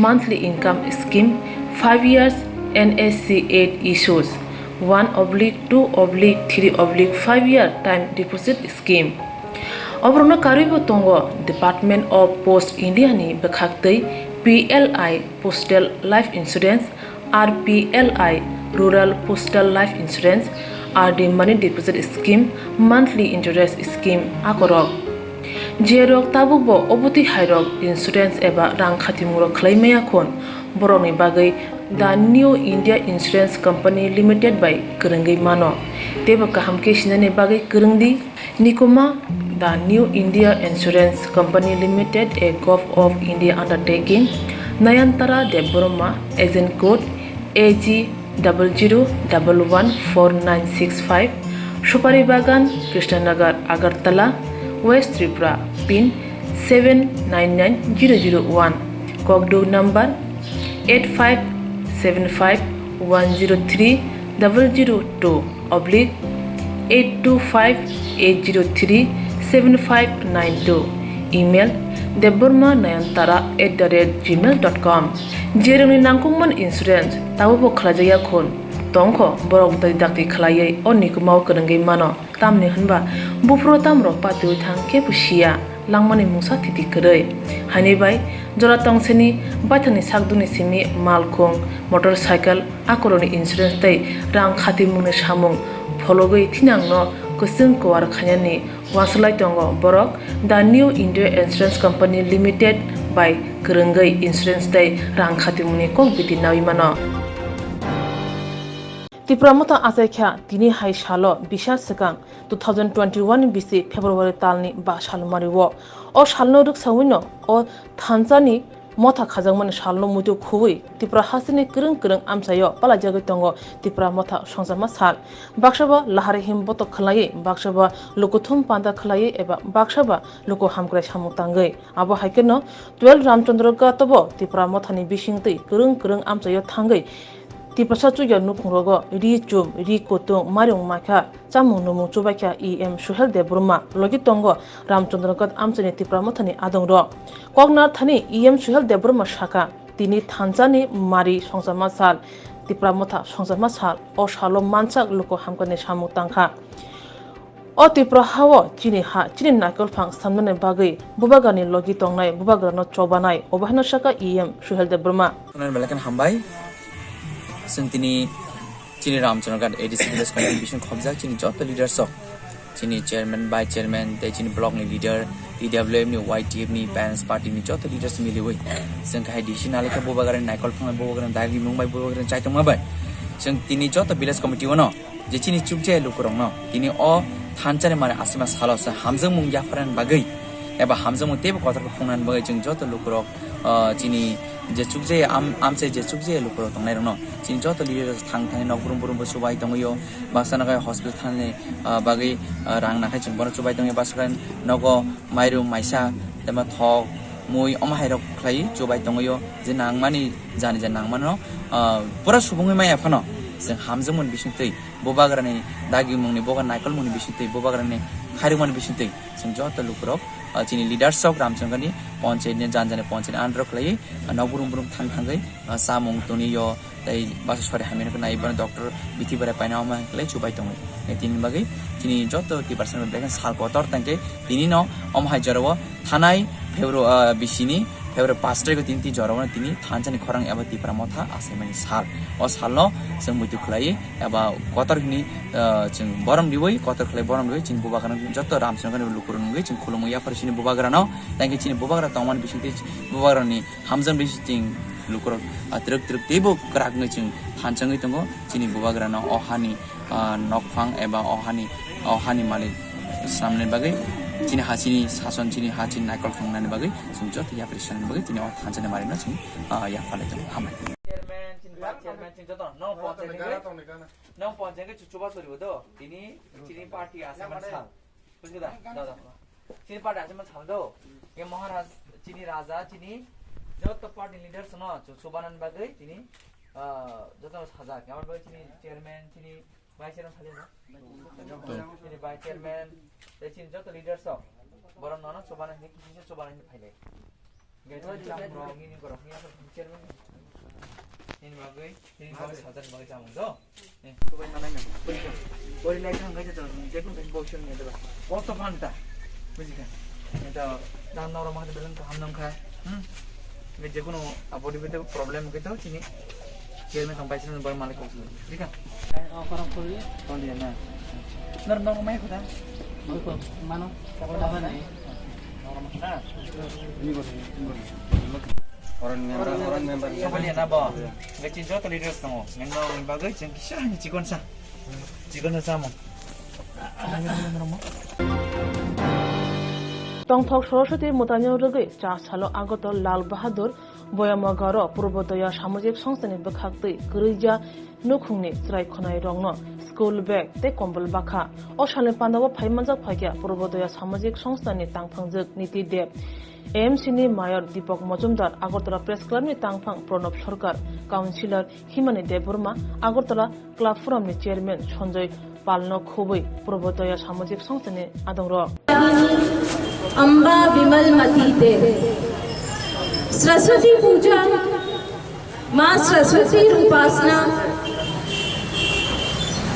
monthly income scheme 5 years NSC 8 issues 1/2/3/5 year time deposit scheme obrona karibo tongo Department of Post India ni bekhaktei PLI Postal Life Insurance RPLI Rural Postal Life Insurance RD Money Deposit Scheme Monthly Interest Scheme akorok jerok tabubo oboti hairok insurance eba rang khatimuro khlaimaya khon borokni bagai the New India Insurance Company Limited by Kerengai Mano teba kaham ke sinane bagai kerengdi nikoma the New India Insurance Company Limited a Gulf of India undertaking Nayantara Deborma agent code AG 00114965 Shupari Bagan Krishnanagar Agartala West Tripura pin 799001 Kogdo number 8575103-002 oblique 825-803-7592 email deborma9antara@gmail.com jeremni nangkungman insurance tawo khlajaya khon tongkho borok dai dakti khlaiye onikmau kerengai mano tamni hanba bufro tamro patu thangke pusia langmani musa titi kerei hani bai jora tongseni baithani sakduni simi malkhong motorcycle akoroni insurance tai rang khati mune samung phologoi thinangno kusung kwar khanyani waslai tongo borok the New India Insurance Company Limited by Kerengai Insurance tai rang khati mune kong biti nawi mano Tipramota Azekha Tini Hai Shalo Bisha Sekang 2021 BC February Talni Ba Shalmariwo O Shalno Ruk Sawino O Tanzani Mota Khazangman Shalno Mutu Khui Tipra Hasini Kurung Kurung Amsayo Palajago Tongo Tipra Mota Shonsama Sal Bakshaba Lahari Him Boto Khalai Bakshaba Lukuthum Panda Khalai Eba Bakshaba Luko Hamkra Shamutangai Abo Haikeno 12 Ramchandra Gatobo Tipra Motani Bishingti Kurung Kurung Amsayo Tangai Tipasa Chuya Nupungrogo, Ri Chum, Ri Kotong, Mariung Maka, Chamu Numu Chubaka EM Shuhel de Burma, Logitongo, Ramchandrakat Amsani Tipramotani Adongro. Kognar Thani EM Shuhel de Burma Shaka, Tini Tanzani Mari Songsama Sal, Tipramota Songsama Sal, O Shalo Mansak Luko Hamkane Shamu Tangha. O Tipra Hawa, Chini Ha, Chini Nakol Pang, Samane Bagai, Bubagani Logitongai, Bubagrano Chobanai, Obahana Shaka EM Shuhel de Burma. Melakan Hambai. Sentini Chini Ramchandra ADC Village Contribution Khobja Chini Jota leaders of Chini chairman by chairman the Chini block ni leader TWM ni YTF ni parents party ni Jota leaders miliwe Sengkai additional ka bobagaran Naikol Phang bobagaran Dagi Mumbai bobagaran Chaitung Mabai Seng Tini Jota village committee wono je Chini chukje lukurong no Tini o thanchare mare asima salo sa hamjang mung yafaran bagai eba hamjang mung tebe kotar phungnan bagai jeng Jota lukurok Chini je chukje amse je chukje lukro tongnai no chin jot leader thang thang no burum burum subai tongyo basana ga hospital thane bagi rang na khai chung bon subai tongyo basran nogo mairu maisa tema thok mui omahai rok khlai subai tongyo je nangmani jani je nangmano pura subungai mai afano जों हामजोंमोन बिसिंतै बोबाग्रानि दागि मुंनि बोगा नायकल मुंनि बिसिंतै बोबाग्रानि खारिमन बिसिंतै जों जत लुकरक चिनि लिडार्स अफ रामचंद्रनि पञ्चायतनि जानजाने पञ्चायत आन्ध्र खलै नगुरुम बुरुम थांग थांगै सामुं तनि यो तै बासुसफारि हामिनखौ नायबा डॉक्टर बिथि बरे पाइनामा खलै चुबाय तङै तिनि बागै चिनि जत 30% बेखन साल कतर तंके तिनि न अमहाय जरव थानाय फेब्रु बिसिनि फेब्रुअरी 5 तारिख तिनति जरावना तिनी थानचानि खरां एबा तिप्रा मथा आसाइमानि साल अ सालनो जों मुइतु खलाई एबा कतरनि जों बरम दिवै कतर खलाई बरम दिवै चिन बुबागरान जत रामचंद्रनि लुकुरुंगै जों खुलुमु या परसिनि बुबागरान तांगे चिनि बुबागरा तमान बिसिति बुबागरानि हामजन बिसितिं लुकुर अत्रकत्रक तेबो करागै जों थानचाङै दङ चिनि बुबागरान अहानि नकफां एबा अहानि मालिक सामने बागै चिनि हासिनि सासन चिनि हाचिन नायकल फंनानि बागै जों जत या प्रेसिडेन्ट बागै तिनि थानचानि मारिना जों या फाले दङ हामबाय चेयरमैन चिन जत नौ पञ्चायतकै चुचुबा सोरिबो तिनी चिनि पार्टी आसेमा छाल बुझिदा दादा चिनि पार्टी आसेमा छाल दो ये महाराज चिनि राजा चिनि जत पार्टी लिडर्स न चुचुबानन बागै चिनि जत साजा केमन बागै चिनि चेयरमैन चिनि भाइस चेयरमैन खाले चिनि vice chairman Chini Jat leaders of बरम न चुबानन नि किसिसे चुबानन फाइले गेटो नि गरखनि chairman ini bagai sajan bagai jamu do coba mana nih bori lagi kan gak jatuh jadi kan bosnya nih tuh foto panta begitu itu dan orang mah bilang ke hamnam kah jadi kono apa di itu problem gitu sini kira sampai sini baru malik kok jadi kan orang poli orang dia nah normal mai kota mana kalau dah mana orang mana ini Sabali na ba? Gacin jauh leaders kamu. Memang bagai ceng kisah ni cikon sa mo. টংথক সরস্বতী মোতানিয়া রোগে চা সালো আগত লাল বাহাদুর বয়ামগার পূর্বোদয়া সামাজিক সংস্থানি বখাক্তৈ গরৈজা নুখুংনি জ্রাইখনাই রংনো স্কুল ব্যাগ তে কম্বল বাখা অসালে পান্দাব ফাইমানজাক ফাইকিয়া পূর্বোদয়া সামাজিক সংস্থানি তাংফাংজক নীতি দেব এএমসিনি মায়র দীপক মজুমদার আগরতলা প্রেস ক্লাবনি তাংফাং প্রণব সরকার কাউন্সিলর হিমানি দেববর্মা আগরতলা ক্লাব ফোরামনি চেয়ারম্যান সঞ্জয় পালনো খুবই পূর্বোদয়া সামাজিক সংস্থানি আদংর अम्बा विमल मती दे सरस्वती पूजा माँ सरस्वती उपासना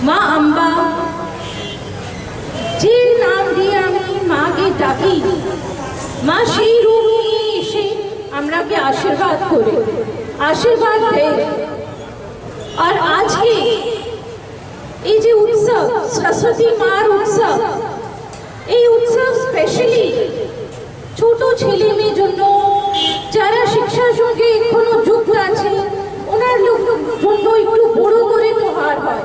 माँ अम्बा जे नाम दिया माँ के डाकी माँ সেই রূপ নিয়ে এসে আমরাকে আশীর্বাদ করে আশীর্বাদ দেয় আর আজকে এই যে উৎসব সরস্বতী মার উৎসব এই উৎসব স্পেশালি ছোট ছেলে মেয়ের জন্য যারা শিক্ষার সঙ্গে এখনো যুক্ত আছে ওনার জন্য একটু বড় করে त्योहार হয়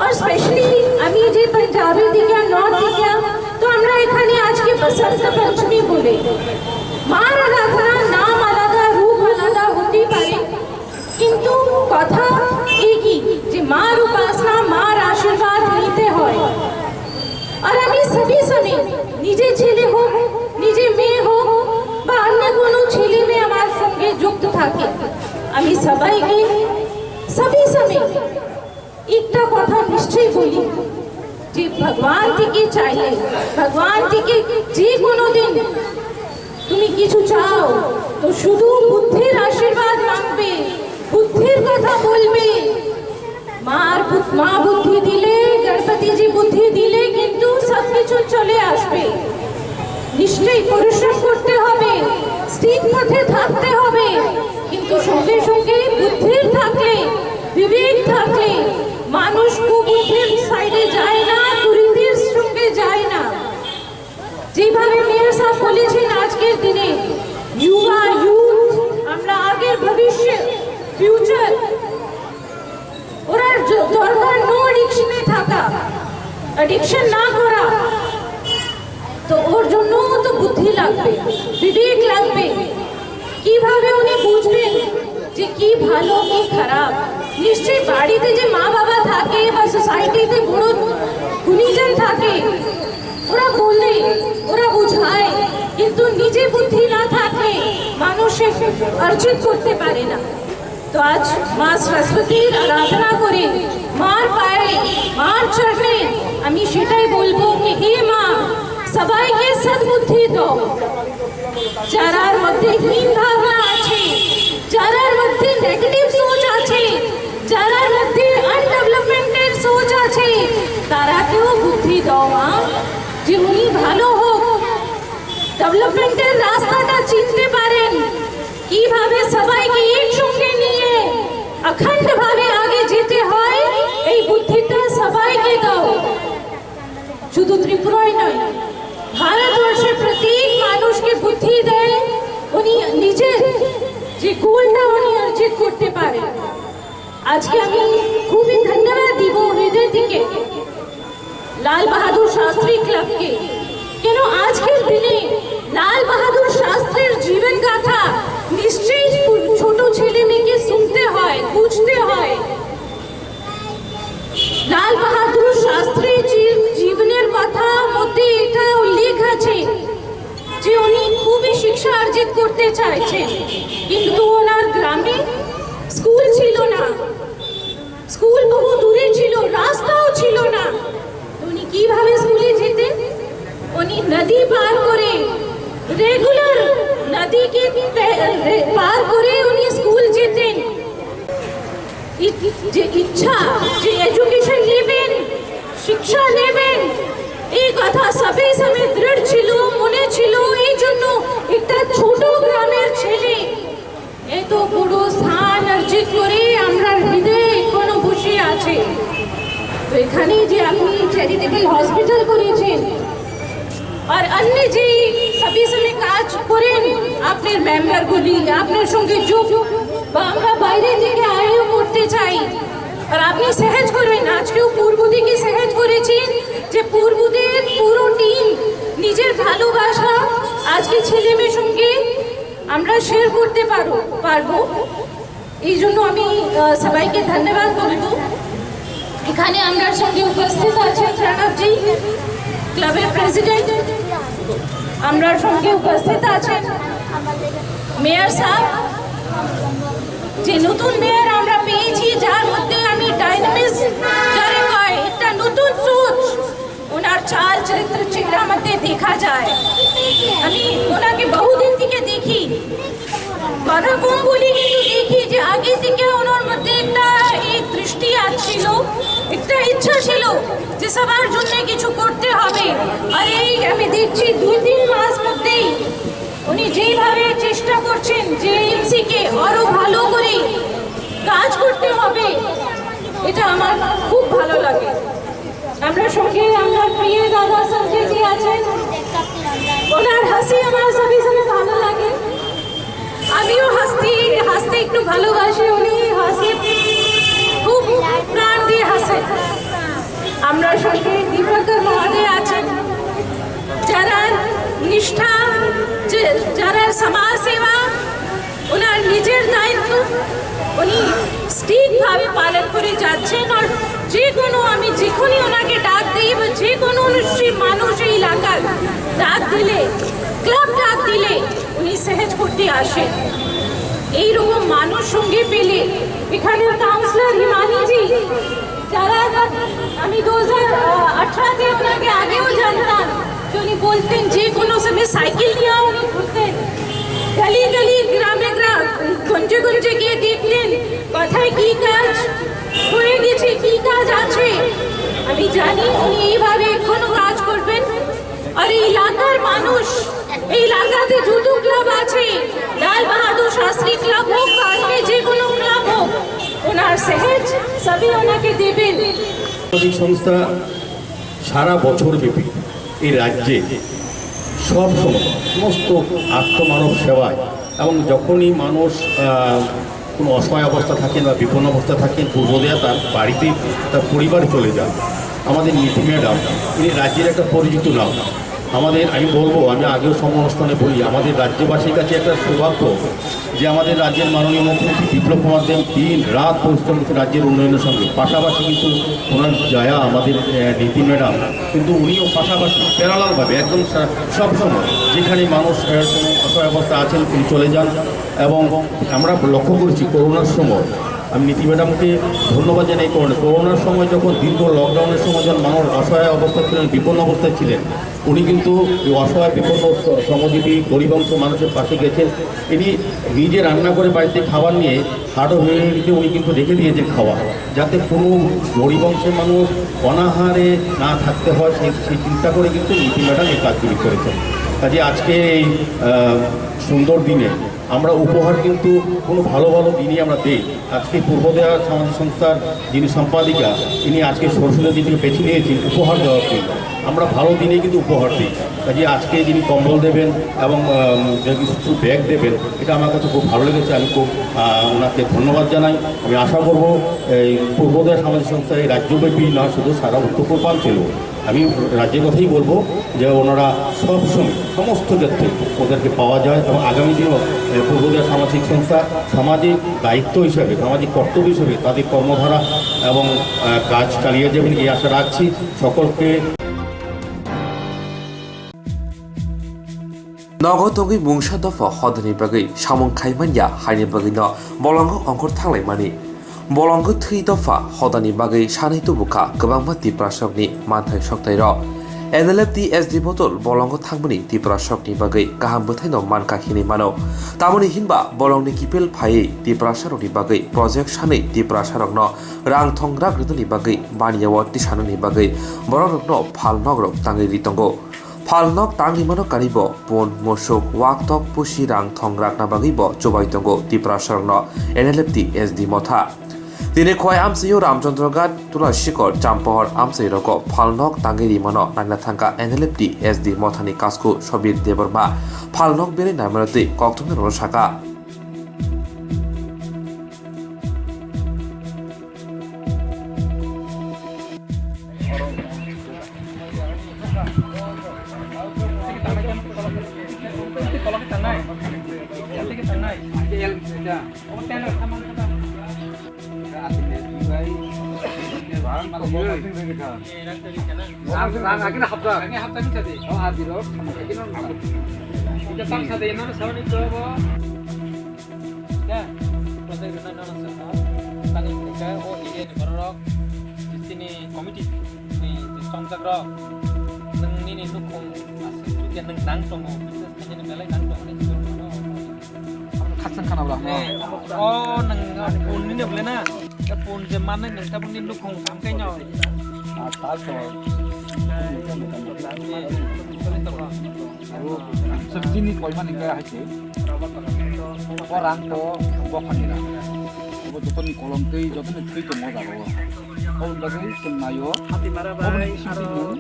আর স্পেশালি আমি যে পাঞ্জাবি দিকে নর্থ দিকে তো আমরা এখানে আজকে বসন্ত পঞ্চমী বলে মার আরাধনা নাম আলাদা রূপ আলাদা হতে পারে কিন্তু কথা একই যে মার উপাসনা মার আশীর্বাদ নিতে হয় আর আমি সবই সময় নিজে ছেলে হোক নিজে মেয়ে হোক বা অন্য কোনো ছেলে মেয়ে আমার সঙ্গে যুক্ত থাকে আমি সবাইকে সবই সময় একটা কথা নিশ্চয়ই বলি যে ভগবান থেকে চাইলে ভগবান থেকে যে কোনো দিন তুমি কিছু চাও তো শুধু বুদ্ধির আশীর্বাদ মাগবে বুদ্ধির কথা বলবে মা বুদ্ধি দিলে গণপতি জি বুদ্ধি দিলে কিন্তু সবকিছু চলে আসবে নিশ্চয়ই পরিশ্রম করতে হবে স্থির পথে থাকতে হবে কিন্তু সঙ্গে সঙ্গে বুদ্ধির থাকলে বিবেক থাকলে মানুষ কুবুদ্ধির সাইডে যায় না কুরীতির সঙ্গে যায় না যেভাবে মেয়ের সাহেব বলেছেন আজকের দিনে ইউথ আমরা আগের ভবিষ্য ফিউচার ওরা দরকার নো অ্যাডিকশনে থাকা অ্যাডিকশন না করা তো ওর জন্য তো বুদ্ধি লাগবে বিবেক লাগবে কিভাবে উনি বুঝবেন যে কি ভালো কি খারাপ নিশ্চয়ই বাড়িতে যে মা বাবা থাকে বা সোসাইটিতে বড় গুণীজন থাকে ওরা বলে ওরা বোঝায় কিন্তু নিজে বুদ্ধি না থাকলে মানুষ অর্জিত করতে পারে না তো আজ মা সরস্বতীর আরাধনা করে মার পায়ে মার চরণে আমি সেটাই বলবো যে হে মা সবাইকে সদ্বুদ্ধি দাও যারার মধ্যে হীন ভাবনা আছে যারার মধ্যে নেগেটিভ সোচ আছে যারার মধ্যে আনডেভেলপমেন্টের সোচ আছে তারাকেও বুদ্ধি দাও মা যে উনি ভালো হোক ডেভেলপমেন্টের রাস্তাটা চিনতে পারেন কিভাবে সবাইকে একসঙ্গে নিয়ে অখণ্ড ভাবে আগে যেতে হয় এই বুদ্ধিটা সবাইকে দাও শুধু ত্রিপুরায় নয় ভারতবর্ষের প্রত্যেক মানুষকে বুদ্ধি দেয় উনি নিজে যে গোলটা উনি অর্জিত করতে পারে আজকে আমি খুবই ধন্যবাদ দিব হৃদয় থেকে লাল বাহাদুর শাস্ত্রী ক্লাবকে কেন আজকের দিনে লাল বাহাদুর শাস্ত্রীর জীবন গাথা নিশ্চয়ই ছোট ছেলে মেয়েকে শুনতে হয় বুঝতে হয় লাল বাহাদুর শাস্ত্রীর জীবনের কথা মধ্যে এটা উল্লেখ আছে যে উনি খুবই শিক্ষা অর্জিত করতে চাইছেন কিন্তু ওনার গ্রামে স্কুল ছিল না স্কুল বহু দূরে ছিল রাস্তাও ছিল না উনি কিভাবে স্কুলে যেতেন উনি নদী পার করে রেগুলার নদীকে পার করে উনি স্কুল যেতেন যে ইচ্ছা যে এডুকেশন নেবেন শিক্ষা নেবেন এই কথা সবই সময় দৃঢ় ছিল মনে ছিল এই জন্য একটা ছোট গ্রামের ছেলে এত বড় স্থান অর্জিত করে আমরা হৃদয়ে এখনো বসে আছে তো এখানে যে আপনি চ্যারিটেবল হসপিটাল করেছেন আর অন্য যে সবই সময় কাজ করেন আপনার মেম্বারগুলি আপনার সঙ্গে যোগ বা আমরা বাইরে থেকে আয়ও করতে চাই আর আপনি সহজ করবেন আজকেও পূর্বদিকে সহজ করেছেন যে পূর্বদের পুরো টিম নিজের ভালোবাসা আজকে ছেলে মেয়ের সঙ্গে আমরা শেয়ার করতে পারবো এই জন্য আমি সবাইকে ধন্যবাদ বলবো এখানে আমার সঙ্গে উপস্থিত আছেন প্রণবজি ক্লাবের প্রেসিডেন্ট আমার সঙ্গে উপস্থিত আছেন মেয়র সাহেব যে নতুন মেয়র আমরা পেয়েছি যার মধ্যে আমি ডাইনামিজম যারে কয় একটা নতুন সোচ ওনার চাল চরিত্র চেহারা মধ্যে দেখা যায় আমি ওনাকে বহুদিন থেকে দেখি কথা কম বলি কিন্তু দেখি যে আগে থেকে ওনার মধ্যে একটা এই দৃষ্টি আসছিল একটা ইচ্ছা ছিল যে সবার জন্য কিছু করতে হবে আর এই আমি দেখছি 2-3 মাস মধ্যেই উনি যেইভাবে চেষ্টা করছেন যে এমসি কে আরো ভালো করে কাজ করতে হবে এটা আমার খুব ভালো লাগে আমরা সঙ্গে আমার প্রিয় দাদা সঞ্জয় জি আছেন ওনার হাসি আমার সবই সময় ভালো লাগে আমিও হাসতে একটু ভালোবাসি উনি হাসি খুব প্রাণ দিয়ে হাসে আমরা সঙ্গে দীপঙ্কর মহোদয় আছেন যারা নিষ্ঠা যারা সমাজ সেবা ওনার নিজের দায়িত্ব উনি ঠিকভাবে পালন করে যাচ্ছেন আর যে কোনো আমি যখনই ওনাকে ডাক দিই বা যে কোনো মানুষ এই এলাকার ডাক দিলে ক্লাব ডাক দিলে উনি সহজ করতে আসেন এইরকম মানুষ সঙ্গে পেলে এখানের কাউন্সিলর হিমানীজি যারা আমি 2018-তে ওনাকে আগেও জানতাম উনি বলতেন যে কোনো সময় সাইকেল নিয়ে উনি ঘুরতেন গলি গলি গ্রামে গঞ্জে গঞ্জে গিয়ে দেখতেন কোথায় কি কাজ হয়ে গেছে কি কাজ আছে আমি জানি উনি এইভাবে এখনো কাজ করবেন আর এই এলাকার মানুষ এই এলাকাতে যত ক্লাব আছে লাল বাহাদুর শাস্ত্রী ক্লাব হোক বা যে কোনো ক্লাব হোক ওনার সহজ সবই ওনাকে দেবেন সামাজিক সংস্থা সারা বছর ব্যাপী এই রাজ্যে সব সময় সমস্ত আত্মমানব সেবায় এবং যখনই মানুষ কোনো অসহায় অবস্থা থাকেন বা বিপন্ন অবস্থা থাকেন পূর্বদেয়া তার বাড়িতে তার পরিবারে চলে যান আমাদের নীতি ম্যাডাম তিনি রাজ্যের একটা পরিচিত নাম আমাদের আমি বলবো আমি আগেও সমানুষ্ঠানে বলি আমাদের রাজ্যবাসীর কাছে একটা সৌভাগ্য যে আমাদের রাজ্যের মাননীয় মুখ্যমন্ত্রী বিপ্লব কুমার দেব দিন রাত পরিশ্রম করছে রাজ্যের উন্নয়নের সঙ্গে পাশাপাশি কিন্তু ওনার জায়া আমাদের নীতি ম্যাডাম কিন্তু উনিও পাশাপাশি প্যারালালভাবে একদম সবসময় যেখানে মানুষ কোনো অসহায় অবস্থা আছেন তিনি চলে যান এবং আমরা লক্ষ্য করেছি করোনার সময় আমি নীতি ম্যাডামকে ধন্যবাদ জানাই করোনার সময় যখন দীর্ঘ লকডাউনের সময় যখন মানুষ অসহায় অবস্থা ছিলেন বিপন্ন অবস্থায় ছিলেন উনি কিন্তু অসহায় বিপন্ন শ্রমজীবী গরিব অংশ মানুষের পাশে গেছেন তিনি নিজে রান্না করে বাড়িতে খাবার নিয়ে হার্ড হিউম্যানিটিতে উনি কিন্তু রেখে দিয়েছেন খাওয়া যাতে কোনো গরিব অংশের মানুষ অনাহারে না থাকতে হয় সেই চিন্তা করে কিন্তু নীতি ম্যাডাম এই কাজগুলি করেছেন কাজে আজকে এই সুন্দর দিনে আমরা উপহার কিন্তু কোনো ভালো ভালো দিনই আমরা দিই আজকে পূর্বদেয়া সামাজিক সংস্থার যিনি সম্পাদিকা তিনি আজকে সরস্বতী দিনকে বেছে নিয়েছেন উপহার দেওয়ার জন্য আমরা ভালো দিনে কিন্তু উপহার দিই কাজে আজকে যিনি কম্বল দেবেন এবং কিছু ব্যাগ দেবেন এটা আমার কাছে খুব ভালো লেগেছে আমি খুব ওনাকে ধন্যবাদ জানাই আমি আশা করব এই পূর্বদেয়া সামাজিক সংস্থা এই রাজ্যব্যাপী না শুধু সারা উত্তর পূর্বাঞ্চলেও আমি রাজ্যের কথাই বলবো যে ওনারা সবসময় সমস্ত ক্ষেত্রে ওদেরকে পাওয়া যায় এবং আগামী দিনেও পূর্বদেয়া সামাজিক সংস্থা সামাজিক দায়িত্ব হিসাবে সামাজিক কর্তব্য হিসেবে তাদের কর্মধারা এবং কাজ চালিয়ে যাবেন এই আশা রাখছি সকলকে নগতগি মুংসা দফা হদনি বাগै সামং খাইমাनिया हायनि बागैनो बलंग अंकुर थांलायमानि बलंग थै दफा हदानि बागै सानै तुबुखा गोबांबा तिप्रासकनि मानथाय सक्तायर एनएलएफटी एसडि बटल बलंग थांबनि तिप्रासकनि बागै गाहाम बोथायनो मानकाखिनि मानो तामनि हिनबा बलंगनि किपेल फायै तिप्रासरनि बागै प्रजेक्ट सानै तिप्रासरकनो रां थंग्रा ग्रदनि बागै बानियाव तिसाननि बागै बरनकनो फाल नगरक ताङै रितंगो फालनक तांगिमानो कारिब पन मोसुक वाकटक पुसि रां थंग्राकना बागैबो जबाय दंगो तिप्रासरकनो एनएलएफटी एसडि मथा Dini khoi amsayo Ramchandra Ghat Tula Shikor Champahor amsayo roko Phalnok tangi rimano nagna thangka NLFD SD Mothani Kasko Shobir Deborba Phalnok bere namarati kokthumni roshaka Oh, nang pun ni boleh na. Pun zaman ni nang tapun ni lukong kam kay nyaw. Sebiji ni koi mana kaya haji. Orang tu bukan ni lah. Betul ni kolom tu, jatuh ni tu mau dah bawa. Kau bagi senayo. Kau ni sini tu.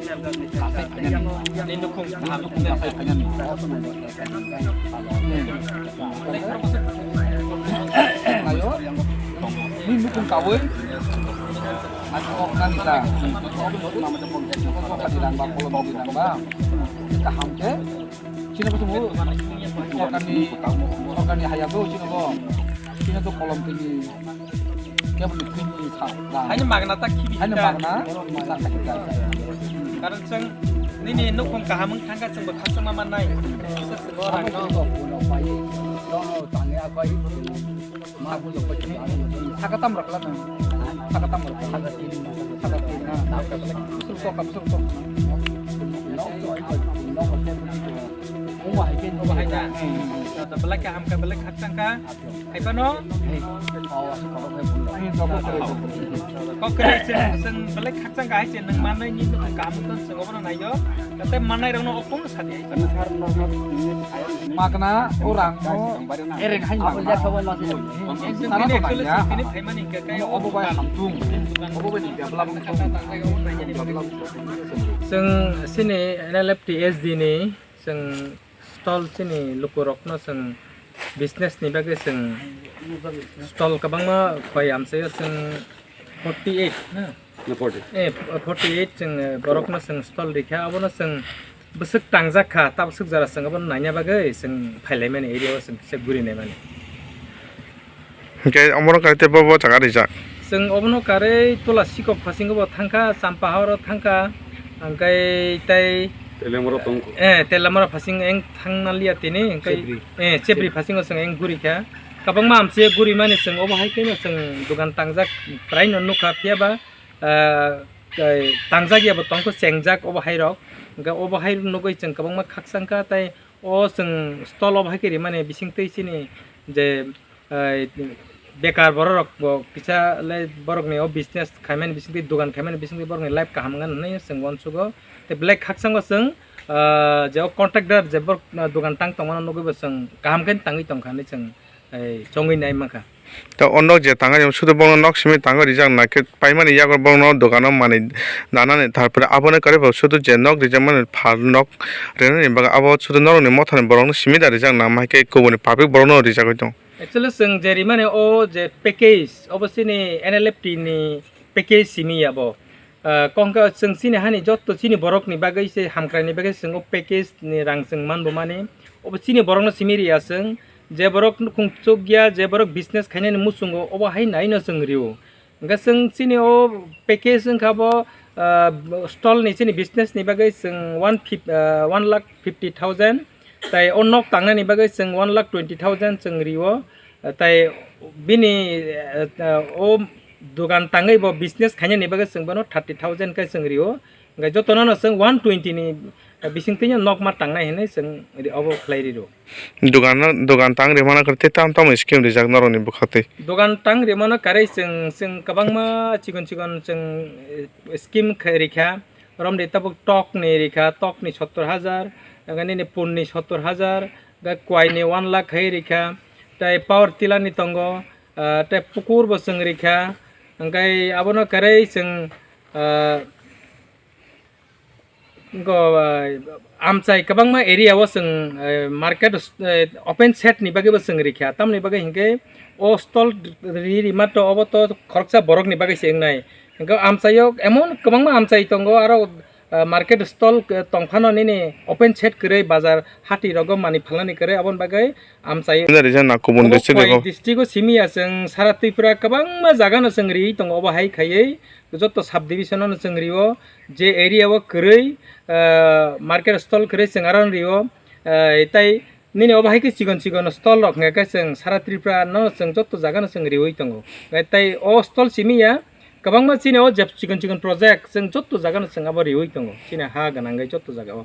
Ni lukong kam lukong ni apa kaya ni. Ayo, ni lukong kawin. Aku nak kita. Kau nama jempol. Kau kan di dalam kolom di dalam. Kita hamke. Cina tu semua. Kau kan ni hayabu Cina tu. Cina tu kolom tinggi. Dia boleh tinggi tak. Hanya makna tak kibi. Hanya makna tak kita. Karena ceng ni lukong kam thangka ceng berkhas sama mana ni. Seorang no. Tanya apa itu? Mahu jumpa cina. Sakatam raklan. Sakatam raklan. Sakatin. Betul kok. Umah aja. Tapi belak ham ka belak hak sangka. Hai pa no? Kok kere sen belak hak sangka hai sen nang manai ni tu kam tu sengo na nayo. Tapi manai rong no opung sadi hai. Makna orang ereng hai makna. Ini hai mani ka kay Obo bay hamtung. Obo bay ni belam Seng sini NLFD SD ni seng stall sini lukurok no seng business ni bagai seng stall kabang ma payam saya seng 48 na 48 seng borok no seng stall dikha abo no seng besek tangjak kha tab sek jara seng abo nanya bagai seng phailai mane area seng seguri ne mane ke amoro kaite bobo jaga rijak seng obno kare tola sikop phasing bo thangka sampahor thangka angkai tai telamora phasing eng thangna liya tini angkai chebri phasing seng eng guri kha kabang ma amse guri mane seng obo hai keno seng dukan tangjak prai no nukha piaba tangjak ya bo tongko sengjak obo hai rok angka obo hai nugoi seng kabang ma khaksangka tai o seng stall obo hai keri mane bising tei sini je bekar borok bo kicha le borok ni o business khamen bising dugan khamen bising borok ni life kaham ngan nei seng wan sugo te black khaksang go seng je contractor je borok dugan tang tong man no go seng kaham ken tangi tong khan seng chongoi nai makha to onno je tanga jom sudo bono nok simi tanga rijak na ke paimani yagor bono dogano mani nanane tarpore abone kare bo sudo je nok rijak mane phal nok rene ni baga abo sudo norok ni mothani borok simi da rijak na ma ke koboni public borok rijak hoito actually seng jeri mane o je package obviously ni NLFT ni package simi abo kongka seng sini hani jotto sini borok ni bagai se hamkra ni bagai seng o package ni rang seng man bo mane obviously ni borok no simi ria seng je borok khung chogya je borok business khaine ni musungo obo hai nai no seng riu ga seng sini o package seng khabo stall ni sini business ni bagai seng 1,50,000 tai onok tangna ni bagai seng 1,20,000 seng riwo tai bini o dugan tangai bo business khaine ni bagai seng bano 30,000 kai seng riwo ga jotono no seng 120 ni bising tinya nok ma tangna hene seng obo khlai ro dugan tang re mana karte tam scheme rijak noro ni bukhate dugan tang re mana kare seng kabang ma chigon seng scheme khairikha rom de tabuk tok ni rikha tok ni 70,000 gani ni pun ni 70,000 ga kwai ni 1 lakh hai rikha tai power tila ni tongo tai pukur bo seng rikha ओंखाय आबोनो कारै जों आमचाय गोबांमा एरियाव जों मार्केट ओपन सेटनि बागैबो जों रिखा तामनि बागै हिंके ओ स्टल रिमात अबत खरकसा बरकनि बागै सेंनाय हिंके आमचायाव एमन गोबांमा आमचाय दंगो आरो मार्केट स्टल तंफानो निनि ओपन सेट करे बाजार हाटी रगम मानि फालानि करे अबन बागै आमचाय डिस्ट्रिक्ट सिमिया जों सारा त्रिपुरा गोबांमा जागानो जों रि दंगो अबहाय खायै जत सब डिविजनानो जों रियो जे एरियाव करे मार्केट स्टल करे जों आरो रियो ताई निनि अबहाय के सिगन सिगन स्टल रखने के जों सारा त्रिपुरा न जों जत जागानो जों रियो दंगो ताई ओ स्टल सिमिया गोबांमा चिने जब चिकन चिकन प्रोजेक्ट जों जत जागानो जों अब रियो दंगो चिने हा गनांगै जत जागाव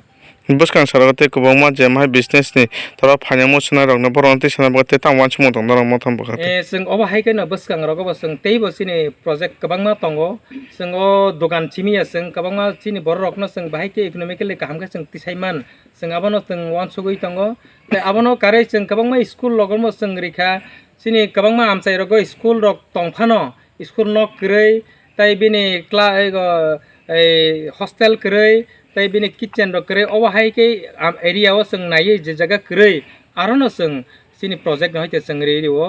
बसखां सरगते गोबांमा जेमाय बिजनेसनि थरा फाइनामो सोना रंनो बरनति सोना बते तांवान समो दं दरम मथम बखते जों अबहाय के न बसखां रगब जों तेइबो चिने प्रोजेक्ट गोबांमा दंगो जों ओ दुकान चिमिया जों गोबांमा चिने बर रखनो जों बाहाय के इकोनॉमिकली कामखा जों तिसाइमान जों आबनो जों वान सुगै दंगो ते आबनो कारै जों गोबांमा स्कुल लगमो जों रिखा चिने गोबांमा आमचाय रग स्कुल रक तंफानो स्कुल न करे ताई बिनि क्ला हॉस्टेल करे ताई बिनि किचन रक करे अबहाय के एरियाव जों नायै जे जगह करे आरोनो जों चिनि प्रोजेक्ट नहैते जों रियो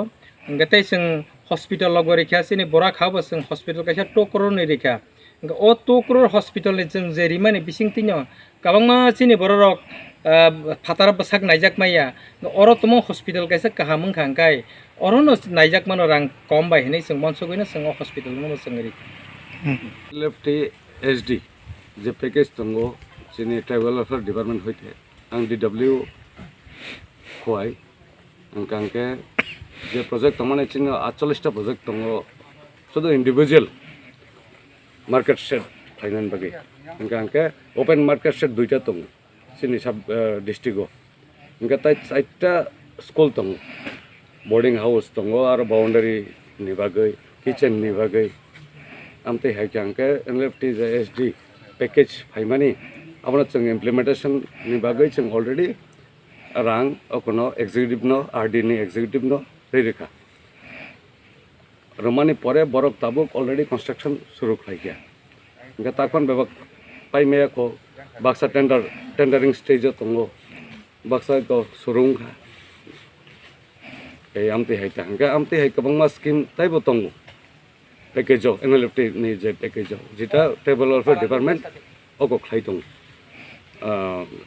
गते जों हॉस्पिटल लग रिखा चिनि बरा खाबो जों हॉस्पिटल कैसा 2 करोड़ नि रिखा ओ 2 करोड़ हॉस्पिटल नि जों जे रिमाने बिसिं तिनो गोबांमा चिनि बर रक फातार बसाक नायजाक माया अरो तमो हॉस्पिटल कैसा काहामं खांकाय अरोनो नायजाक मानो रां कम बाय हनै जों मनसगैनो जों हॉस्पिटल नो जों रि लेफ्टी एसडी जे पैकेज दंगो जोंनि ट्राइबल वेलफेयर डिपार्टमेंट होते आं DW खौहाय आंके जे प्रोजेक्ट तमाने चिनो 48टा प्रोजेक्ट दंगो शुद्ध इंडिविजुअल मार्केट सेट फाइनान बागै आंके ओपन मार्केट सेट 2टा दंगो जोंनि सब डिस्ट्रिक्टआव आंके ताइ 4टा स्कुल दंगो बोर्डिंग हाउस दंगो आरो बाउंडारी नि बागै किचन नि बागै आमते हायके आंके एनएलएफटी जे एसडी पैकेज फाइमानि आबनो जों इम्प्लीमेंटेशन नि बागै जों अलरेडी रां अकनो एग्जीक्यूटिव नो आरडी नि एग्जीक्यूटिव नो रेखा रमानि परे बरक ताबुक अलरेडी कंस्ट्रक्शन शुरू खाइया इनका ताकन बेबक पाइमेया को बाक्सा टेंडरिंग स्टेज दंगो बाक्सा को सुरुंखा ए आमते हायता इनका आमते हाय गोबांमा स्कीम ताइबो दंगो पैकेज एनएलएफटी नि जे पैकेज जिता ट्राइबल वेलफेयर डिपार्टमेंट अको खाइ दं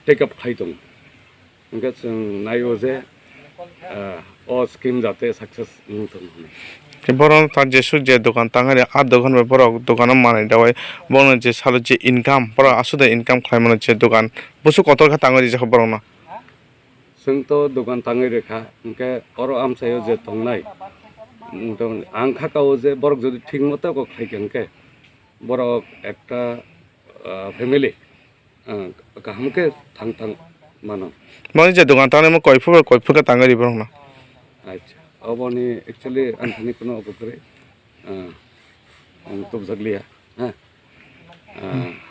टेक अप खाइ दं इनका जों नायो जे ओ स्कीम जाते सक्सेस नुथों बरन ता जेसु जे दुकान तांगारे आ दुकान में बरक दुकान माने दावाय बरन जे सालो जे इनकाम पर आसुदे इनकाम खायमन जे दुकान बुसु कतर खा तांगारि जे बरन जों तो दुकान तांगाइ रेखा इनके और आमसायो जे तंनाय आं खाकाओ जे बरक जदि ठीक मतो को खाइकेनके बरक एकटा फैमिली काहमके थांग थांग मानो माने जे दुकान ताने म कयफु का तांगारि बरन अच्छा अबनी एक्चुअली आंथनि कोनो अकरे तो जगलिया हां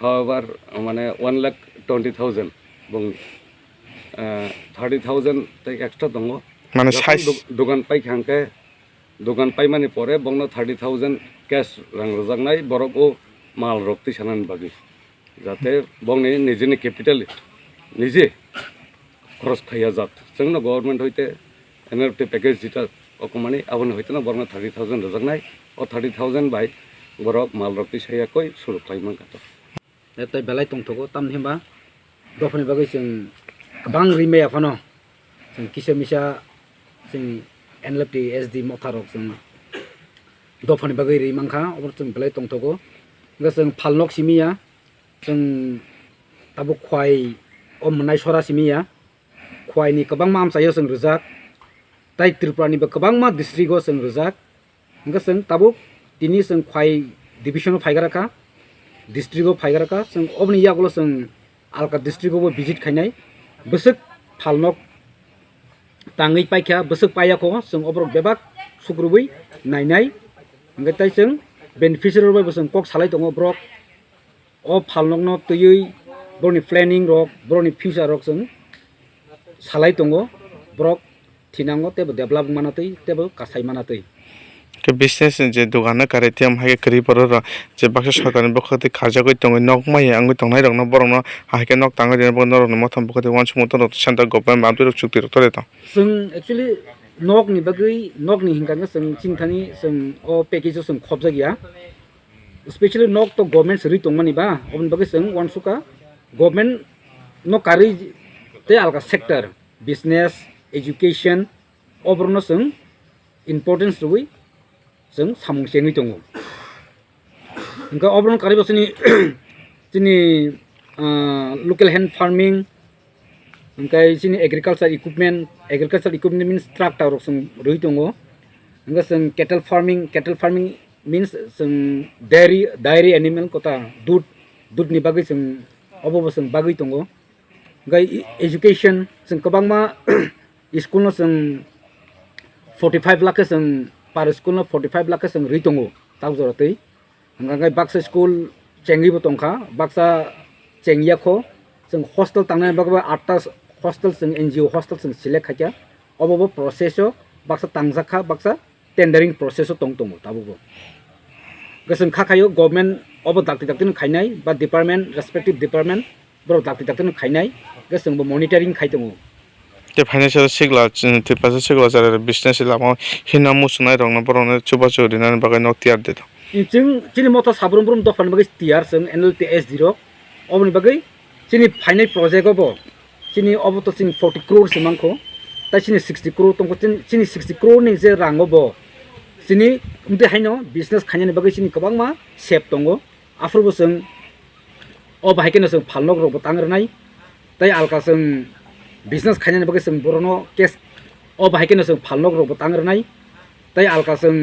हाउएवर माने 1,20,000 बंग 30,000 ते एक्स्ट्रा दंगो माने साइज दुकान पाइ खांके दुकान पाइ माने परे बंगनो 30,000 कैश रां रजांनाय बरको माल रक्ति सानान बागि जाते बंगनि निजेनि कैपिटल निजे खरच खाया जात जोंनो गवर्नमेंट होइते एनएलएफटी पैकेज जिता अकमानि आबन होइतना बरना 30,000 रजांनाय ओ 30,000 बाय बरक माल रक्ति सायाखै सुरु खाइमान कातो एतै बेलाय तंथगो तामहिबा दफनि बागै जों गोबां रिमे आफानो जों किसमिसा जों एनएलएफटी एसडी मथारक जों दफनि बागै रिमांखा अबर जों बेलाय तंथगो जों फालनक सिमिया जों ताबो खवाय अमनाय सरा सिमिया खवायनि गोबां मामसायो जों रोजाक ताइ त्रिपुरानिबो गोबां मा डिस्ट्रिक्टआव जों रोजाक जों ताबो दिनै जों खवाय डिभिजनाव फायगाराखा डिस्ट्रिक्टआव फायगाराखा जों अबनि यागल जों आलका डिस्ट्रिक्टआवबो भिजिट खायनाय बोसोक फालनक ताङै पाइखा बोसोक पायाखौ जों अब्रक बेबाक सुग्रुबै नायनाय ओंखाय ताइ जों बेनिफिशियारिबो जों कक सालाय दङ ब्रक अ फालनकनो तयै बरनि प्लेनिं रक बरनि फिउचार रक जों सालाय दङ ब्रक थिनांगो तेबो डेभलप मानातै तेबो कासाय मानातै বিজনেস যে দোকানে কারে তিয়াম হাইকে করি পর যে বাক্স সরকারের পক্ষ থেকে খাজা কই তঙ্গই নক মাই আঙ্গুই তংনাই রং বরং হাইকে নক তাঙ্গা দিন বন্ধ রং মথাম পক্ষ থেকে ওয়ান সমত সেন্টার গভর্নমেন্ট বামতুর চুক্তি রক্তরে তা जों एक्चुअली नकनि बागै नकनि हिंगानो जों चिंथानि जों अ पेकेजआव जों खबजा गैया स्पेशली नक तो गभर्नमेंट सरि दंमानिबा अबनि बागै जों वानसुका गभर्नमेंट न कारि ते आलगा सेक्टर बिजनेस एजुकेशन अबरनो जों इम्पोर्टेंस रुइ जों सामुं सेङै दङ इनका अबरनो कारि बसनि जोंनि लोकल हैंड फार्मिंग ओमफ्राय जोंनि एग्रिकालचार इक्विपमेंट मिन्स ट्राक्टर जों रुइ दङ ओमफ्राय जों केटल फार्मिं मिन्स जों डायरी एनिमेल कथा दुधनि बागै जों अबावबा जों बागै दङ ओमफ्राय एजुकेशन जों गोबांमा स्कुलनो जों 45 लाख जों पार स्कुलनो 45 लाख जों रुइ दङ तावजरातै ओमफ्राय बाक्सा स्कुल चेंगिबो दंखा बाक्सा चेंगियाखौ जों हस्टेल थांनाय बागै 8टा हस्टेल जों एनजीओ हस्टेल जों सिलेक्ट खाया अबावबा प्रसेसआव बाक्सा तांजाखा बाक्सा टेंडारिंग प्रसेसआव दङ ताबो गोसों खाखायो गभर्नमेंट अब दाक्ति खायनाय बा डिपार्टमेंट रेस्पेक्टिव डिपार्टमेंट बर दाक्ति खायनाय गोसोंबो मनिटरिंग खाय दङ ते फाइनेंशियल सिगला ते पासे सिगला जारे बिजनेस लामा हिना मुसनाय रंग बरनो चुबा चुरिना बागै न तियार दे जों चिनि मथ साब्रुम दफान बागै तियार जों NLTS 0 अबनि बागै चिनि फाइनाल प्रोजेक्ट अब चिनि अब तो चिनि 40 करोड़ सिमांखौ ता चिनि 60 करोड़ तंको चिनि 60 करोड़ नि जे रां अब चिनि उमते हायनो बिजनेस खायनाय बागै चिनि गोबां मा सेप दङ आफुरबो जों अब हायकेनो जों फालनक रबो तांगरनाय ताय आलका जों बिजनेस खायनाय बागै जों बरनो केस अब हायकेनो जों फालनक रबो तांगरनाय ताय आलका जों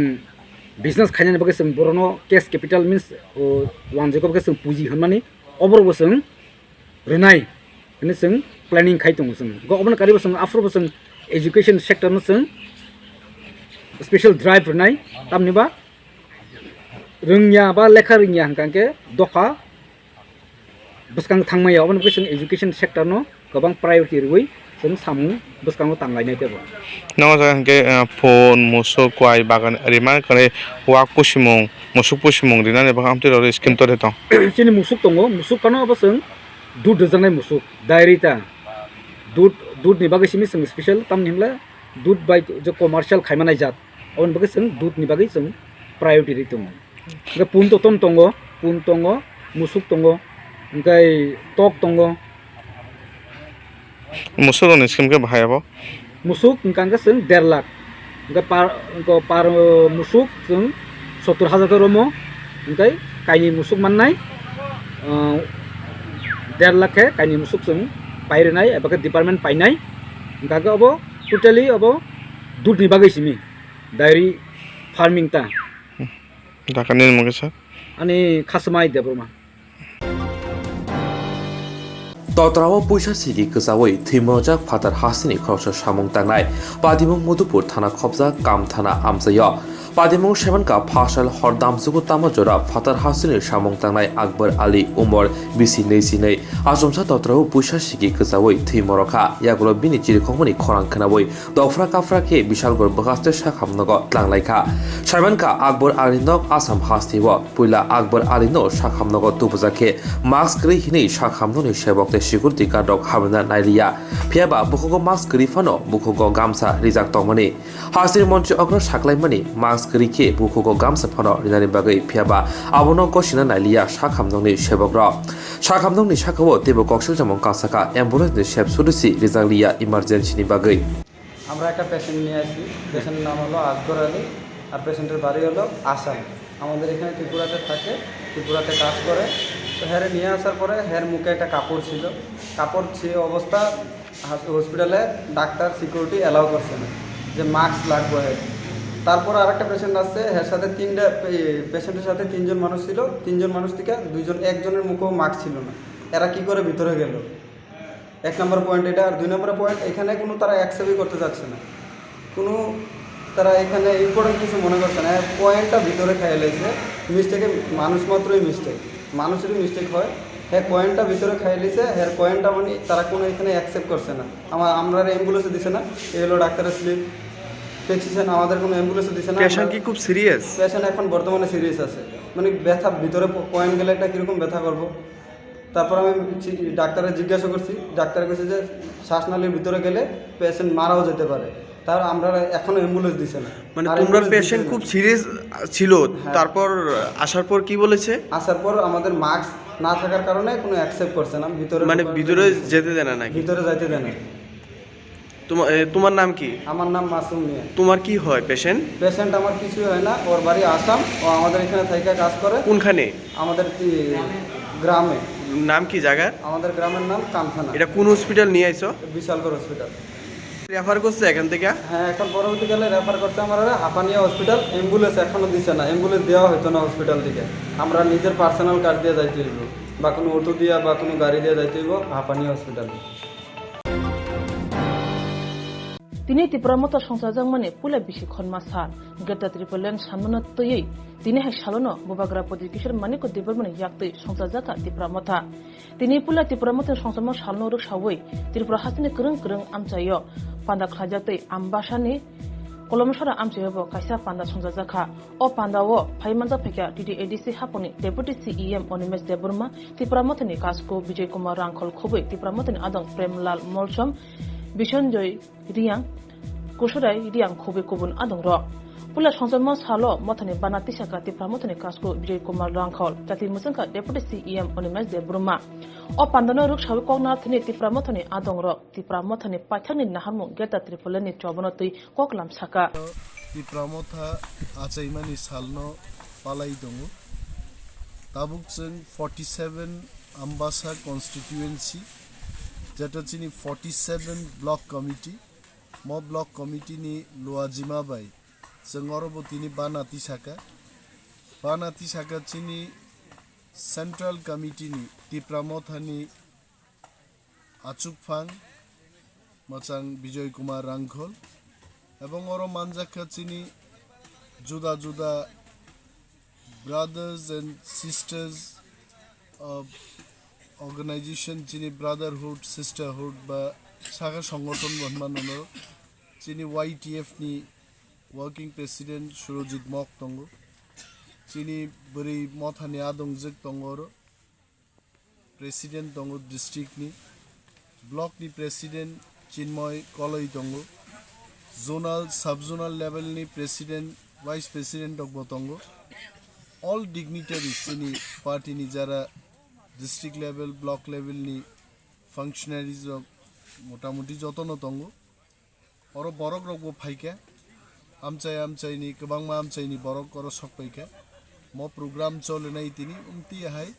बिजनेस खायनाय बागै जों बरनो केस कैपिटल मिन्स वान जेको बागै जों पुंजी होनमानि अबरबो जों रनाय माने जों प्लानिंग खाय दङ जों गभर्नमेंट कारिबो जों आफुरबो जों एजुकेशन सेक्टरनो जों स्पेशल ड्राइव रनाय तामनिबा रोंनिया बा लेखा रोंनिया हांकांके दफा बसकां थांमायाव अबनिबो जों एजुकेशन सेक्टरनो गोबां प्रायोरिटी रुइ जों सामु बसकांनो तांलायनाय देबो नङा जांके फोन मोसो क्वाइ बागान रिमान करे वाक पुसिमं मुसुक पुसिमं दिनाने बा आमते रो स्किम तो देतो चिनि मुसुक दङ मुसुक कानो अब जों दूध दोजनाय मुसुक डायरीता दूध नि बागै सिमि जों स्पेशल तामनिमला दूध बाय जो कमार्शियल खायमानाय जात अबनि बागै जों दूध नि बागै जों प्रायोरिटी दङ ओमफ्राय पुन ततम दङ मुसुक दङ ओमफ्राय टक दङ मुसुकनि स्किम के बाहायाबो मुसुक ओंखांगा जों 1.5 लाख ओमफ्राय पार मुसुक जों 70,000 रमो ओमफ्राय कायनि मुसुक माननाय 1.5 लाख कायनि मुसुक जों पायरनाय एबा डिपार्टमेंट पायनाय ओंखांगा अब टोटली अब दूधनि बागै सिमि डायरी फार्मिंग ता दाकानि मगे सर अनि खासमाय देब्रमा तत्राव पुइसा सिगि गोजावै थैमोजाक फादार हासिनि खरस सामुं तांनाय पादिमुं मधुपुर थाना खबजा काम थाना आमजाय पादिमुं सेमनका फासल हरदाम जुगु तामजरा फादार हासिनि सामुं तांनाय अकबर आली उमर बिसि 22 आसमसा तत्राव पुइसा सिगि गोजावै थैमरखा यागुलो बिनि चिरखमनि खरां खोनावै दफ्रा काफ्रा के बिशालगढ़ बगास्ते साखामनग तलांलायखा सेमनका अकबर आली नग आसाम हास्तिव पुइला अकबर आली नो साखामनग तुबजाके मास्क रि हिनि साखामननि सेबकते सिकुरिटी गार्डक हाबना नाइलिया फियाबा बुखुगो मास्क रिफानो बुखुगो गामसा रिजाक तंमनि हासिर मन्त्रि अग्र साख्लायमनि मास्क रिखे बुखुगो गामसा फनो रिनानि बागै फियाबा आबनो गसिना नाइलिया साखामननि सेबकर साखामननि साखावो तेबो कक्सेल जमन कासाका एम्बुलेंसनि सेब सुदुसि रिजालिया इमार्जेंसिनि बागै আমরা একটা পেশেন্ট নিয়ে আসি পেশেন্টের নাম হলো আকবর আলী আর পেশেন্টের বাড়ি হলো আসাম আমাদের এখানে ত্রিপুরাতে থাকে ত্রিপুরাতে কাজ করে তো হেরে নিয়ে আসার পরে হের মুখে একটা কাপড় ছিল কাপড় ছিল অবস্থা হসপিটালে ডাক্তার সিকিউরিটি অ্যালাউ করছে না যে মাস্ক লাগবে তারপর আরেকটা পেশেন্ট আসছে এর সাথে পেশেন্টের সাথে 3 জন মানুষ ছিল 3 জন মানুষ থেকে একজনের মুখেও মাস্ক ছিল না এরা কি করে ভিতরে গেল 1 নম্বর পয়েন্ট এটা আর 2 নম্বর পয়েন্ট এখানে কোনো তারা অ্যাকসেপ্টই করতে যাচ্ছে না কোনো তারা এখানে ইম্পর্টেন্ট কিছু মনে করছে না পয়েন্টটা ভিতরে খেয়ে লেছে মিস্টেকে মানুষ মাত্রই মিস্টেক মানুষেরই মিস্টেক হয় হ্যাঁ পয়েন্টটা ভিতরে খেয়ে লিছে হ্যাঁ পয়েন্টটা মানে তারা কোনো এখানে অ্যাকসেপ্ট করছে না আমরা অ্যাম্বুলেন্সে দিছে না এই হলো ডাক্তারের স্লিপ প্রেসক্রিপশন আমাদের কোনো অ্যাম্বুলেন্সে দিছে না। পেশেন্ট কি খুব সিরিয়াস? পেশেন্ট এখন বর্তমানে সিরিয়াস আছে, মানে ব্যথা ভিতরে পয়েন্ট গেলে একটা কীরকম ব্যথা করবো। তারপর আমি ডাক্তারে জিজ্ঞাসা করছি, ডাক্তার কাছে যে শ্বাসনালীর ভিতরে গেলে পেশেন্ট মারাও যেতে পারে, তার আমরা এখনো অ্যাম্বুলেন্স দিছে না। মানে তোমরা পেশেন্ট খুব সিরিয়াস ছিল, তারপর আসার পর কি বলেছে? আসার পর আমাদের মাস্ক না থাকার কারণে কোনো অ্যাকসেপ্ট করছে না, ভিতরে মানে ভিতরে যেতে দেয় না নাকি? ভিতরে যাইতে দেয় না। তোমার নাম কি? আমার নাম মাসুম মিয়া। তোমার কি হয় পেশেন্ট? পেশেন্ট আমার কিছুই হয় না, ওর বাড়ি আসাম, ও আমাদের এখানে থাইকা কাজ করে। কোনখানে? আমাদের গ্রামে। নাম কি জায়গা? আমাদের গ্রামের নাম কামথানা। এটা কোন হসপিটাল নিয়ে আইছো? বিশালগড় হসপিটাল। রেফার করছে এখান থেকে? হ্যাঁ, এখন পরবর্তীকালে রেফার করছে আমার হাঁপানিয়া হসপিটাল। অ্যাম্বুলেন্স এখনো দিছে না, অ্যাম্বুলেন্স দেওয়া হতো না হসপিটাল থেকে। আমরা নিজের পার্সোনাল কার দিয়ে যাইতে হইব, বা কোনো অটো দিয়া বা কোনো গাড়ি দিয়ে যাইতে হইব হাঁপানিয়া হসপিটালে। তিনি ত্রিপুরামতো সংসারজাং মানে পুলে বিশি খনমা সাল গেটা ত্রিপুলেন সামনে তৈই তিনি হাই সালনো ববাগ্রা পদি কিশোর মানিক দেবর মানে ইয়াক্তই সংসারজাকা ত্রিপুরামথা তিনি পুলা ত্রিপুরামতো সংসারমা সালনো রুক সাवै ত্রিপুরা হাসিনে করং করং আমচাयो पान्दा खाजातै आमबासानि कलमसरा आमचायबो कायसा पान्दा संसारजाखा ओ पान्दाओ फाइमानजा फेक्या टीडी एडीसी हापनि डेपुटी सीईएम अनिमेश देबबर्मा त्रिपुरामथनि कासको विजय कुमार रांखल खबै त्रिपुरामथनि आदं प्रेमलाल मलसम बिशनजय रियां कुशुराय रियां खबै कुबुन आदं र पुला संसारमा सालो मथनि बानाति साका त्रिपुरामथनि कासको विजय कुमार रांखल जाति मुसंका डेपुटी सीईएम अनिमेश देबबर्मा ओ पान्दनो रुक सावै कगनाथनि त्रिपुरामथनि आदं र त्रिपुरामथनि पाइथांनि नाहारमु गेटा त्रिपुलनि चबनतै ककलाम साका ত্রিপুরামথা आचाइमानि सालनो पालाय दङ ताबुकजों 47 आम्बासा कन्स्टिट्युएन्सि जेटा चिनि 47 ब्लक कमिटी म ब्लक कमिटीनि लुवाजिमा बाई जों अरबतिनि बानाति साका चिनि सेन्ट्रल कमिटीनि ত্রিপুরামথাनि आचुकफां मचां विजय कुमार रांखल এবং অরো মানজাকা চিনি জুদা জুদা brothers and sisters of organization চিনি ব্রাদারহুড সিস্টারহুড বা শাখা সংগঠন বনমানো চিনি ওয়াইটিএফ নি ওয়ার্কিং প্রেসিডেন্ট সুরজিৎ মক দङ চিনি বরি মথানি आदंजक दङ प्रेसिडेंट दङ डिस्ट्रिक्ट नि ब्लक नि प्रेसिडेंट चिन्मय कलई दङ जोनल सब जोनल लेवल नि प्रेसिडेंट वाइस प्रेसिडेंट दङ ऑल डिग्निटरीज चिनी पार्टी नि जरा डिस्ट्रिक्ट लेवल ब्लक लेवल नि फंक्शनारीज मोटामुटी जतनो दङ और बरक रगबो फाइका आमचाय नि गोबां आमचायनि बरक और सकपाइका म प्रोग्राम चलनाय तिनी उमती हाय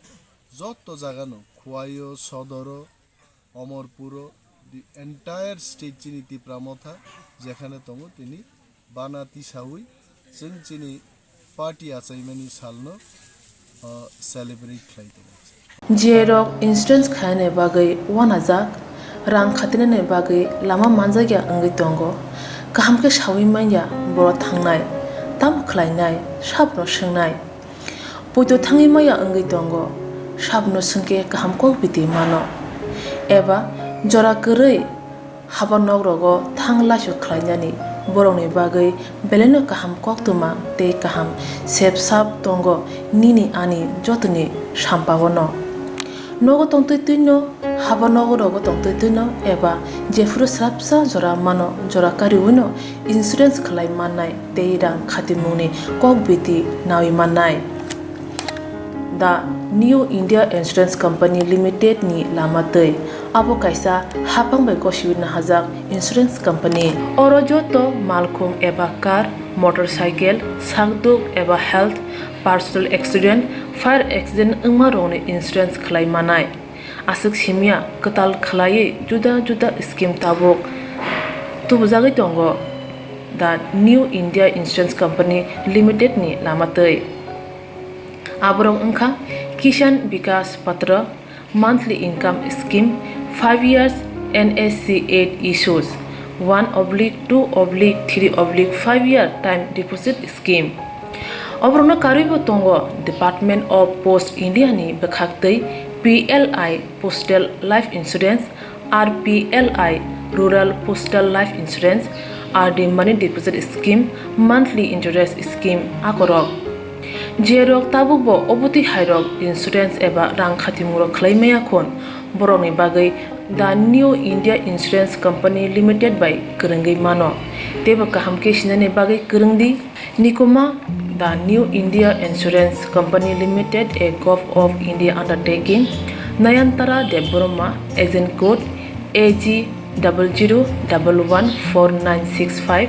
যত জাগানো খোয়াইও সদর অমরপুর দি এন্টায়ার স্টেট চিনি ত্রিপুরামথা যেখানে দङ তিনি বানাতি সাউই जों चिनी पार्टी आचाइमानि सालनो सेलिब्रेट खालायदों जेरक इन्सुरेन्स खायने बागै वानाजाक रां खाथिने बागै लामा मानजागिया अंगै दंगो गाहामके सावै माइया बर थांनाय ताम खलायनाय साबनो सोंनाय बयदो थाङै माइया अंगै दंगो साबनो सोंके गाहामको बिदि मानो एबा जरा गोरै हाबा नगरगो थांलासो खलायनानि बरंनि बागै बेलेनो गाहाम कक्तुमा ते गाहाम सेबसाब दंगो निनि आनि जतनि साम्पावनो नगो तंतै तुइनो हाबा नगरगो तंतै तुइनो एबा जेफुरु स्राबसा जरा मानो जरा कारिउनो इन्सुरेन्स खलाय माननाय ते रां खातिमुनि कक बिदि नावि माननाय दा new India insurance company limited नि लामातै आबो कायसा हापां बाय गसिबिना हाजाक इंश्योरेंस कंपनी अरजो तो मालखुम एबा कार मोटरसाइकेल सागदुक एबा health personal accident fire accident अंगमा रोने इंश्योरेंस खलाय मानाय आसक सिमिया कताल खलायै जुदा जुदा स्कीम ताबुक तुबजागै दंगो दा new India insurance company limited नि लामातै आबरं अंखा किसान विकास पत्र monthly income scheme 5 years NSC 8 issues 1/2/3/5 year time deposit scheme अब्रनो कारिबो तंगो डिपार्टमेंट ऑफ पोस्ट इंडिया नि बखाक्तै PLI postal life insurance RPLI Rural Postal Life Insurance, RD Money Deposit Scheme, Monthly Interest Scheme akorok. Jerok tabuk bo obuti hairok insurance eba rang khatimuro khlaimaya khon boroni bagai The New India Insurance Company Limited by Kerengai Mano. Teba kahamke sinane bagai kerengdi Nikoma The New India Insurance Company Limited, a Gulf of India undertaking. Nayantara Deborma, agent code AG 00114965,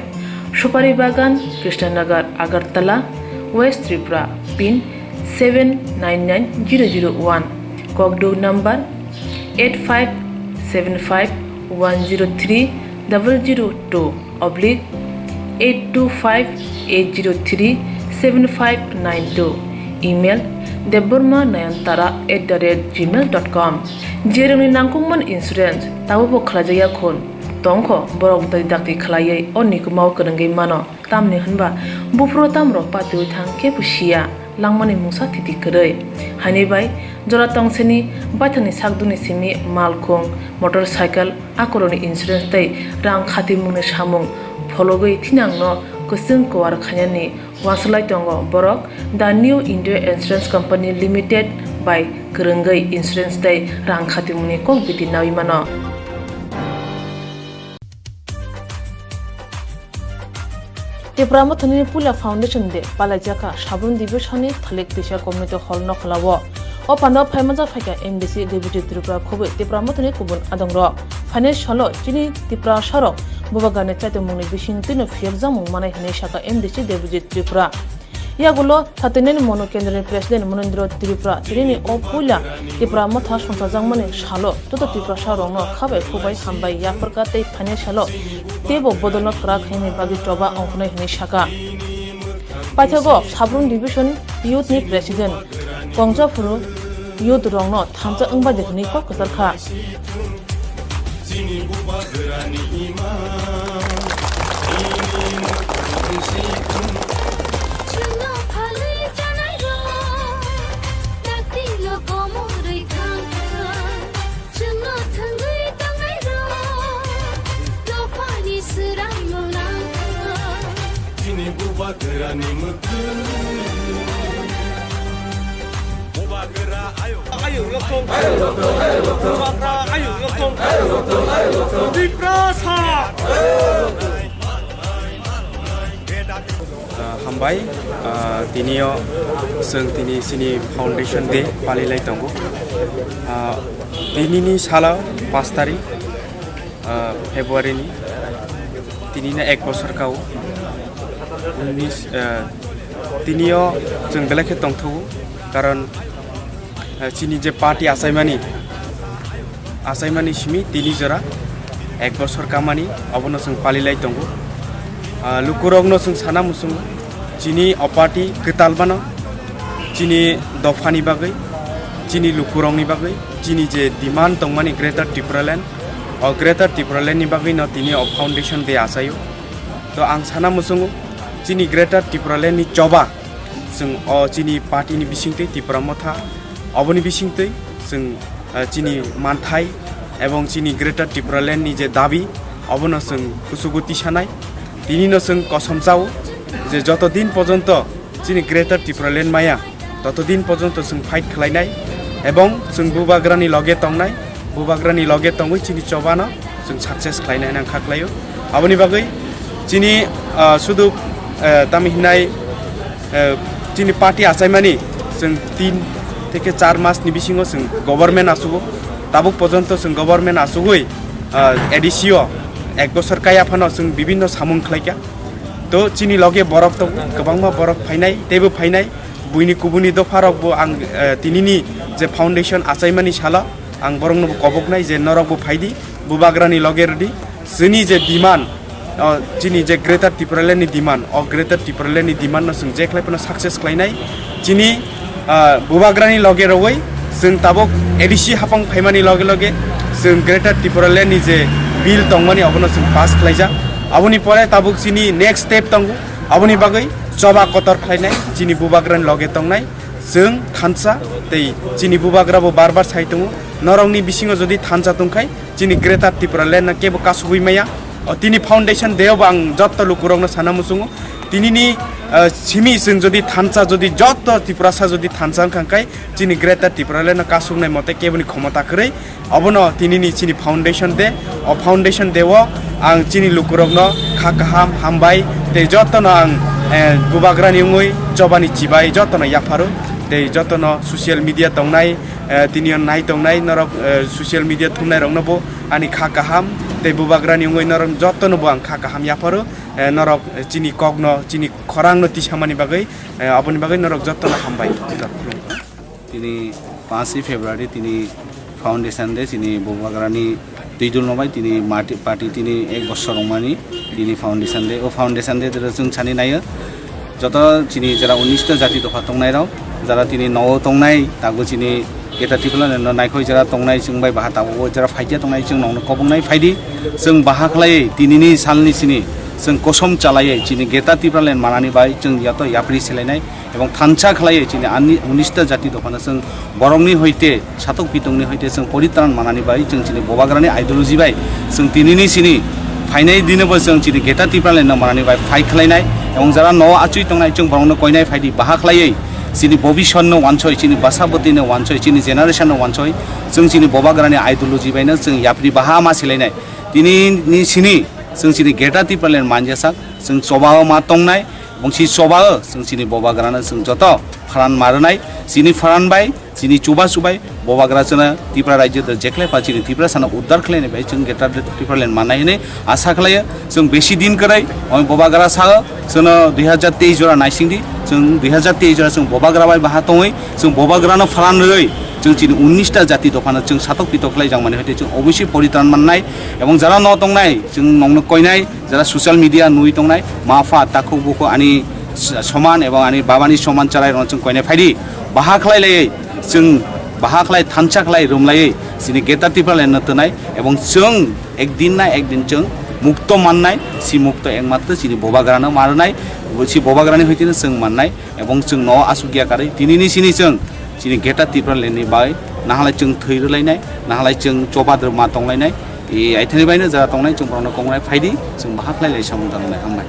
Shupari Bagan, Krishnanagar, Agartala, West Tripura, PIN 799001, Kogdo number 85751020/825-803-7592. Email debormanayantara@gmail.com. Jeremy Nangkungman Insurance Tabo Klajaya Khon Tongko Borok Dakti Klayay or Nikumau Kerengai Mano Tamni Hanba Bufro Tamro Patu Tang Kepushia Langmani Musa Titi Kerei Hanibai Jora Tongseni Batani Sagduni Simi Malkong Motorcycle Akoroni Insurance Day Rang Khatimune Shamung Fologoi Tinangno Kusung Kuar Khanyani Wansalai Tongo Borok The New India Insurance Company Limited by Kerengai Insurance Day Rang Khatimune Kong Biti Nawimano. Tepramathani Pula Foundation de Palajaka Shabun Divishani Thalik Tisha Community Hall Nokhalawo. Opano Paimaza Faka MDC Deputy Tripura Kobe Tepramathani Kubun Adongro. Financial Chini Tipra Sharo Bubagane Chatamuni Bishin Tino Fielzam Mana Haneshaka MDC Deputy Tripura. Yagulo Tatenen Mono Kendra President Monindro Tripura Trini Opula Tepramatha Shantazamani Shalo Toto Tipra Sharo no Kabe Kubai Hambai Yaperkate Financial Tebo Bodono Krak Hene Bagitoba Onkne Haneshaka. Patago Sabrun Division Youth Ni President Kongja Furu Youth Rongno Tamza Umba de Niko Kasarka. Hambai tinio seng tini sini foundation day palilai tongo tini ni sala 5 tarikh February ni tini na 1 bosor kau 19 tinio jeng belakhe tongthu karon chini je party asaimani shimi tini jora 1 bosor kamani abono seng palilai tongo lukurogno seng sana musung chini opati ketalbano chini dofani bagai chini lukurongni bagai chini je demand tongmani Greater Tripura Land o Greater Tripura Land ni bagai no tini o foundation de asayo to ang sana musung chini Greater Tripura Land ni choba sung o chini party ni bisingte Tripura motha oboni bisingte sung chini manthai ebong chini Greater Tripura Land ni je dabi obono sung kusuguti sanai tini no sung kosom chao যে যতদিন পর্যন্ত যিনি গ্রেটার ত্রিপুরা ল্যান্ড মায়া ততদিন পর্যন্ত जों ফাইট খালাইনাই এবং जों বুবাগ্রানি লগে তংগৈ চিনি চবানো जों সাকসেস খালাইনাই নাং খাকলাयो আবনি বাগৈ চিনি শুধু তামি হিনাই চিনি পার্টি আসাইমানি जों 3 থেকে 4 মাসনি বিসিङो जों গভর্নমেন্ট আসুগো তাবুক পর্যন্ত जों গভর্নমেন্ট আসুগৈ এডিসিও 1 বছর কায়াফানো जों বিভিন্ন সামুং খালাইকা तो चीनी लगे बरफ तो गोबांमा बरफ फाइनाय तेबो फाइनाय बुइनि कुबुनि दफारकबो आं तिनिनि जे फाउंडेशन आसाइमानि साला आं बरंनो कबकनाय जे नरकबो फाइदि बुबाग्रानि लगे रेडि जोंनि जे डिमान्ड चीनी जे ग्रेटर त्रिपुरा लेन्डनि डिमान्ड अ ग्रेटर त्रिपुरा लेन्डनि डिमान्ड जों जे खालायफोरनो सक्सेस खालायनाय चीनी बुबाग्रानि लगे रवै जों ताबक एडिसि हाफां फाइमानि लगे लगे जों ग्रेटर त्रिपुरा लेन्डनि जे बिल दंमानि अबनो जों पास खालायजा aboni pore tabuk chini next step tongu aboni bagai choba kotor khlainai chini bubagrani lage tongnai जों खानसा तै chini bubagra bo barbar sai tongo नरंगनि बिसिङाव जुदि थानसा दंखाय जोंनि ग्रेटार त्रिपुरालेण्ड केबो कासुबैमाया तिनि फाउन्डेसन देयाव आं जत्त लुकुरंनो साना मुसुङो तिनिनि सिमी जों जुदि थानसा जुदि जत्त त्रिपुरासा जुदि थानसा खांखाय जोंनि ग्रेटार त्रिपुरालेण्ड कासुंनाय मते केबोनि क्षमता खरै अबनो तिनिनि चिनि फाउन्डेसन दे अ फाउन्डेसन देव आं चिनि लुकुरंनो खा काहाम हामबाय ते जत्तनो आं बुबाग्रानि उङै जबानि चिबाय जत्तनो याफारो ते जत्तनो ससियेल मिडिया तंनाय तिनियन नाय तंनाय नरक ससियेल मिडिया थुमनाय रंनोबो आनि खा काहाम ते बुबाग्रानि उङै नरक जत्तनोबो आं खा काहाम याफारो नरक चिनि कग्नो चिनि खरांनो तिसामानि बागै अपनि बागै नरक जत्तनो हामबाय तिनी 5 फेब्रुवारी तिनी फाउन्डेसन दे तिनी बुबाग्रानि दुइदुल नबाय तिनी माटी पार्टी तिनी 1 बछर रंमानि तिनी फाउन्डेसन दे ओ फाउन्डेसन दे जों सानि नायो जत चिनि जरा 19 जाति दफा तंनाय राव जरा तिनी नव तंनाय तागु चिनि गेटा तिपला नायखय जरा तंनाय जोंबाय बाहा तागु जरा फाइटिया तंनाय जों नंनो कबंनाय फाइदि जों बाहा खलाय तिनिनि सालनि सिनि जों कसम चालायै चिनि गेटा तिपलालेन मानानि बाय जों यातो याप्रि सेलायनाय एवं थानसा खलायै चिनि 19 जाति दफाना जों बरंनि हयते सातक पितंनि हयते जों परित्राण मानानि बाय जों चिनि बबाग्रानि आइडियोलॉजी बाय जों तिनिनि सिनि फाइनाय दिनबो जों चिनि गेटा तिपलालेन मानानि बाय फाइ खलायनाय एवं जरा न आचुइ तंनाय जों बरंनो कयनाय फाइदि बाहा खलायै चिनि भबिष्यनो वानसय चिनि बासाबतिनो वानसय चिनि जेनारेशननो वानसय जों चिनि बबाग्रानि आइडियोलॉजी बायनो जों याप्रि बाहा मा सेलायनाय तिनिनि सिनि जों चिनि गेटा तिपलालेन मानजासाक जों सबाओ मा तंनाय बंसि सबाओ जों चिनि बबाग्रानो जों जत फारान मारनाय चिनि फारानबाय चिनि चुबा सुबाय बबाग्राजोना त्रिपुरा राज्य जेख्लाय पाचिनि त्रिपुरा साना उद्धार खलायनाय बाय जों गेटा तिपलालेन मानाय ने आशा खलायो जों बेसि दिन कराय बबाग्रा सा जोंनो 2023 जरा नायसिंदि जों 2023 जरा जों बबाग्रा बाय बाहा तङै जों बबाग्रानो फारान रै जों चिनि 19 जाति दफाना जों सातक पितकलाय जां माने हयते जों अबश्य परित्राण माननाय एवं जरा न तंनाय जों नंनो कयनाय जरा सोशल मिडिया नुइ तंनाय माफा ताखौ बुखौ आनि समान एवं आनि बाबानि समान चालाय रन जों कयनाय फाइदि बाहा खलायलायै जों बाहा खलाय थानसा खलाय रोमलायै चिनि गेटा तिपलालेन नतनाय एवं जों एकदिन ना एकदिन जों मुक्त माननाय सि मुक्त एकमात्र चिनि बबाग्रानो मारनाय सि बबाग्रानि हयतेनो जों माननाय एवं जों न आसुगिया कारै तिनिनि सिनि जों चिनि गेटा तिपलालेननि बाय नाहालाय जों थैरलायनाय नाहालाय जों चबाद्र मा तंलायनाय ए आइथानि बायनो जरा तंनाय जों बरनो कंनाय फाइदि जों बाहा खलायलाय सामुदांनाय हामबाय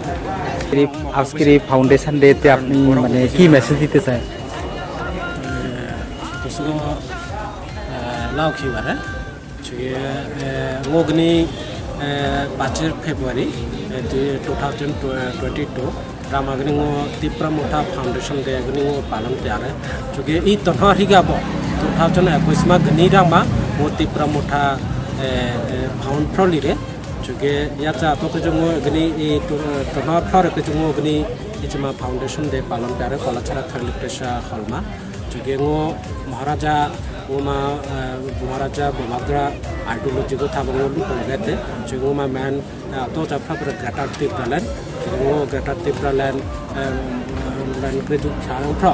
आज के फाउंडेशन डे पे आपने माने की मैसेज देते हैं उसको लाव की बारे चुके मोगनी 5 फेब्रुआरी 2022 रामागनी वो त्रिपुरा मोठा फाउंडेशन डे गनी वो पालन तैयार है चुके ई तनहा हिगा बो 2021 मा गनी रामा वो त्रिपुरा मोठा फाउंड फ्रॉली रे चुके याचा तो के जोंगो गनी ई तनहा फ्लॉर के जोंगो गनी इचमा फाउंडेशन डे पालन तैयार है कलाचरा थर्लिप्रेशा हलमा चुके वो महाराजा बबाग्रा आइडियोलॉजी को था वो लुकलगते चुके मा मैन तो जाफा पर गेटा तिपलालेन वो गेटा तिपलालेन लैन के जो ख्याल फ्रा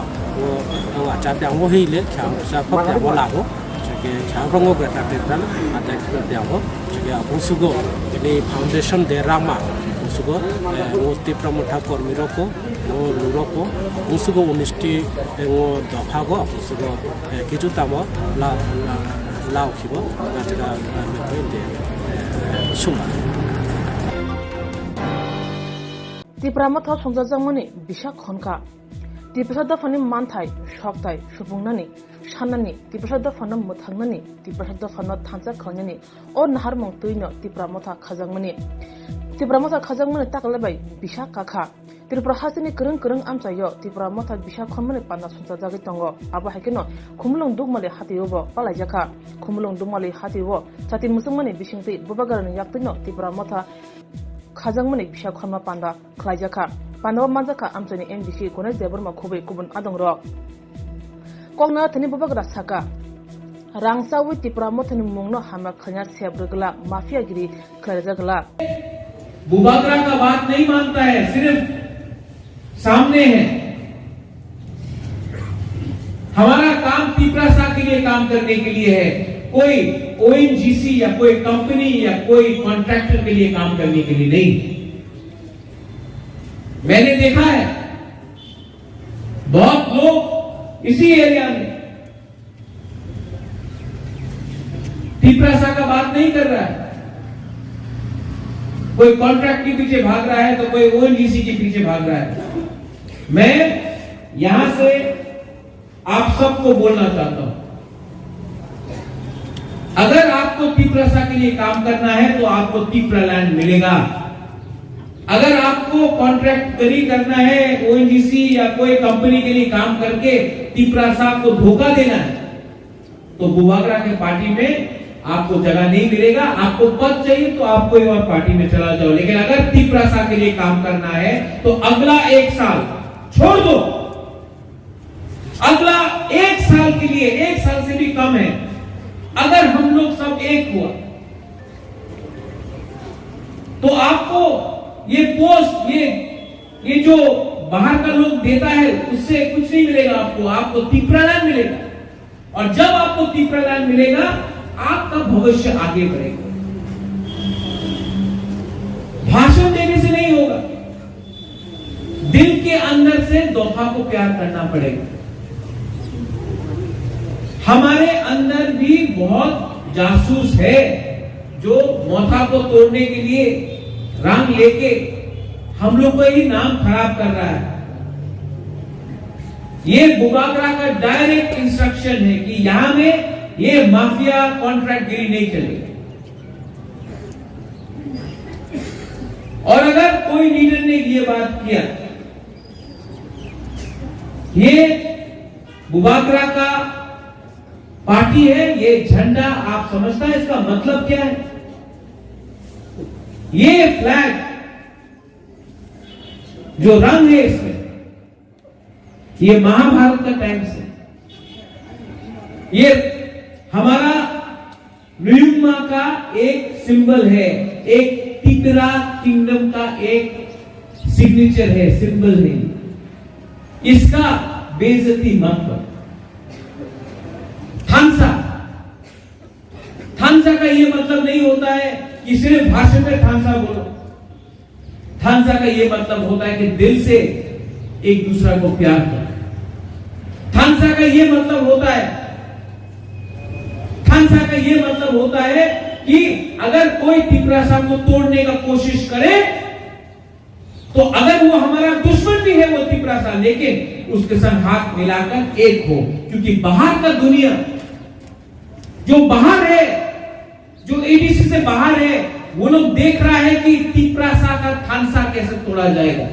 वो आचार्य वो ही ले ख्याल सा फक वो लागो चुके ख्याल रंगो गेटा तिपलाल आचार्य ते वो चुके अपुसुगो ini फाउंडेशन दे रामा उसको वो त्रिपुरा मोठा कर्मी रको वो लुरको उसको उनिष्टि वो दफा गो उसको किचु तामो लाव खिबो नाचगा दे सुमा त्रिपुरा मथा संजाजामनि बिसा खनका त्रिपुरा दफानि मानथाय सकथाय सुबुंनानि साननानि त्रिपुरा दफानो मोथांनानि त्रिपुरा दफानो थानसा खननि अ नाहार मंतुइनो त्रिपुरा मथा खाजांमनि त्रिपुरा मथा खाजांमनि ताकलाबाय बिसा काखा त्रिपुरा हासिनि करं करं आमचायो त्रिपुरा मथा बिसा खनमनि पाना संजाजागै तंगो आबा हायकेनो खुमलुं दुगमाले हातियोबो पालायजाखा खुमलुं दुगमाले हातियो साति मुसुमनि बिसिंति बबागारनि याक्तिनो त्रिपुरा मथा खाजांमनि बिसा खनमा पान्दा खलायजाखा पान्दाव माजाखा आमचानि एमबिसि गनाय जेबरमा खुबै गुबुन आदं र कगना थनि बबाग्रा साका रांसावि त्रिपुरा मथनि मुंनो हामा खन्या सेब्रगला माफियागिरी खरजगला बुबाग्रा का बात नहीं मानता है सिर्फ सामने है हमारा काम त्रिपुरा सा के लिए काम करने के लिए है कोई ओएनजीसी या कोई कंपनी या कोई कॉन्ट्रैक्टर के लिए काम करने के लिए नहीं मैंने देखा है बहुत लोग इसी एरिया में तीपरासा का बात नहीं कर रहा है। कोई कॉन्ट्रैक्ट के पीछे भाग रहा है तो कोई ओएनजीसी के पीछे भाग रहा है। मैं यहां से आप सबको बोलना चाहता हूं, अगर आपको तीपरासा के लिए काम करना है तो आपको तीपरा लैंड मिलेगा। अगर आपको कॉन्ट्रैक्ट करना है ओएनजीसी या कोई कंपनी के लिए काम करके तीपरासा को धोखा देना है तो बुबागरा के पार्टी में आपको जगह नहीं मिलेगा। आपको पद चाहिए तो आप कोई और पार्टी में चला जाओ, लेकिन अगर तीपरासा के लिए काम करना है तो अगला 1 साल छोड़ दो। अगला 1 साल के लिए, 1 साल से भी कम है, अगर हम लोग सब एक हुआ तो आपको ये पोस्ट, ये जो बाहर का लोग देता है उससे कुछ नहीं मिलेगा। आपको तीपरा लैंड मिलेगा, और जब आपको तीपरा लैंड मिलेगा आपका भविष्य आगे बढ़ेगा। भाषण देने से नहीं होगा, दिल के अंदर से दोफा को प्यार करना पड़ेगा। हमारे अंदर भी बहुत जासूस है जो मोथा को तोड़ने के लिए रंग लेके हम लोग को ही नाम खराब कर रहा है। ये बुबागरा का डायरेक्ट इंस्ट्रक्शन है कि यहां में ये माफिया कॉन्ट्रैक्ट गिरी नहीं चलेगी। और अगर कोई लीडर ने ये बात किया, ये बुबागरा का पार्टी है, ये झंडा आप समझता है इसका मतलब क्या है? ये फ्लैग जो रंग है इसमें, ये महाभारत का टाइम से, ये हमारा न्यूमा का एक सिंबल है, एक तिपरा किंगडम का एक सिग्नेचर है, सिंबल है। इसका बेइज्जती मत करो। थानसा का ये मतलब नहीं होता है कि सिर्फ भाषण में थानसा बोलो। थानसा का ये मतलब होता है कि दिल से एक दूसरा को प्यार करो। थानसा का ये मतलब होता है कि अगर कोई तीपरासा को तोड़ने का कोशिश करे तो अगर वो हमारा दुश्मन भी है वो तीपरासा, लेकिन उसके संग हाथ मिलाकर एक हो। क्योंकि बाहर का दुनिया जो बाहर है, जो एडीसी से बाहर है, वो लोग देख रहा है कि तीपरासा का थानसा कैसे तोड़ा जाएगा।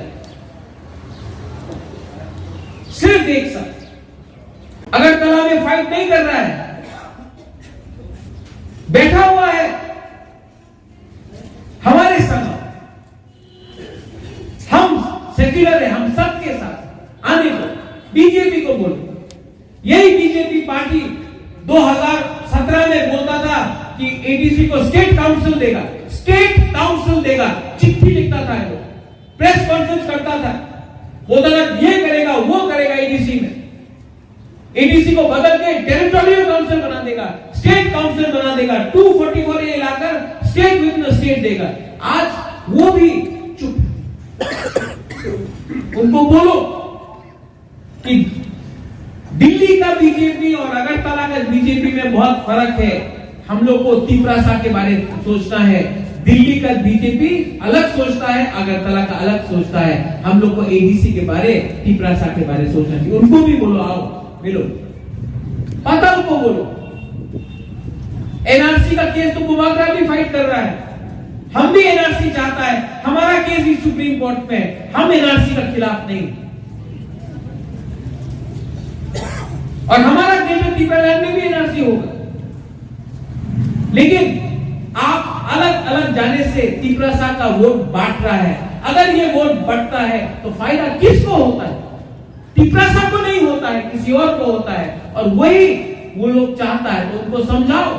सिर्फ एक साथ अगर कला में फाइट नहीं कर रहा है, बैठा हुआ है हमारे संग, हम सेक्युलर है, हम सबके साथ आने को, बीजेपी को बोलो। यही बीजेपी पार्टी 2017 में बोलता था कि एडीसी को स्टेट काउंसिल देगा, चिट्ठी लिखता था, प्रेस कॉन्फ्रेंस करता था, बोलता था ये करेगा वो करेगा एडीसी में। एडीसी को बदल के टेरिटोरियल काउंसिल बना देगा, स्टेट काउंसिल बना देगा, 244A locker state with in state देगा। आज वो भी चुप। उनको बोलो कि दिल्ली का बीजेपी और अगरतला का बीजेपी में बहुत फर्क है। हम लोग को तीपरासा के बारे में सोचना है। दिल्ली का बीजेपी अलग सोचता है, अगरतला का अलग सोचता है। हम लोग को एडीसी के बारे, तीपरासा के बारे सोचना चाहिए। उनको भी बोलो, आओ मिलो, पता उनको बोलो। एनआरसी का केस तो बुबागरा भी फाइट कर रहा है, हम भी एनआरसी चाहता है, हमारा केस भी सुप्रीम कोर्ट में है, हम एनआरसी का खिलाफ नहीं। और हमारा ग्रेटर तीपरालैंड में भी एनआरसी होगा, लेकिन आप अलग अलग जाने से तीपरासा का वोट बांट रहा है। अगर ये वोट बढ़ता है तो फायदा किसको होता है? तीपरासा को नहीं होता है, किसी और को होता है। और वही वो लोग चाहता है, तो उनको समझाओ।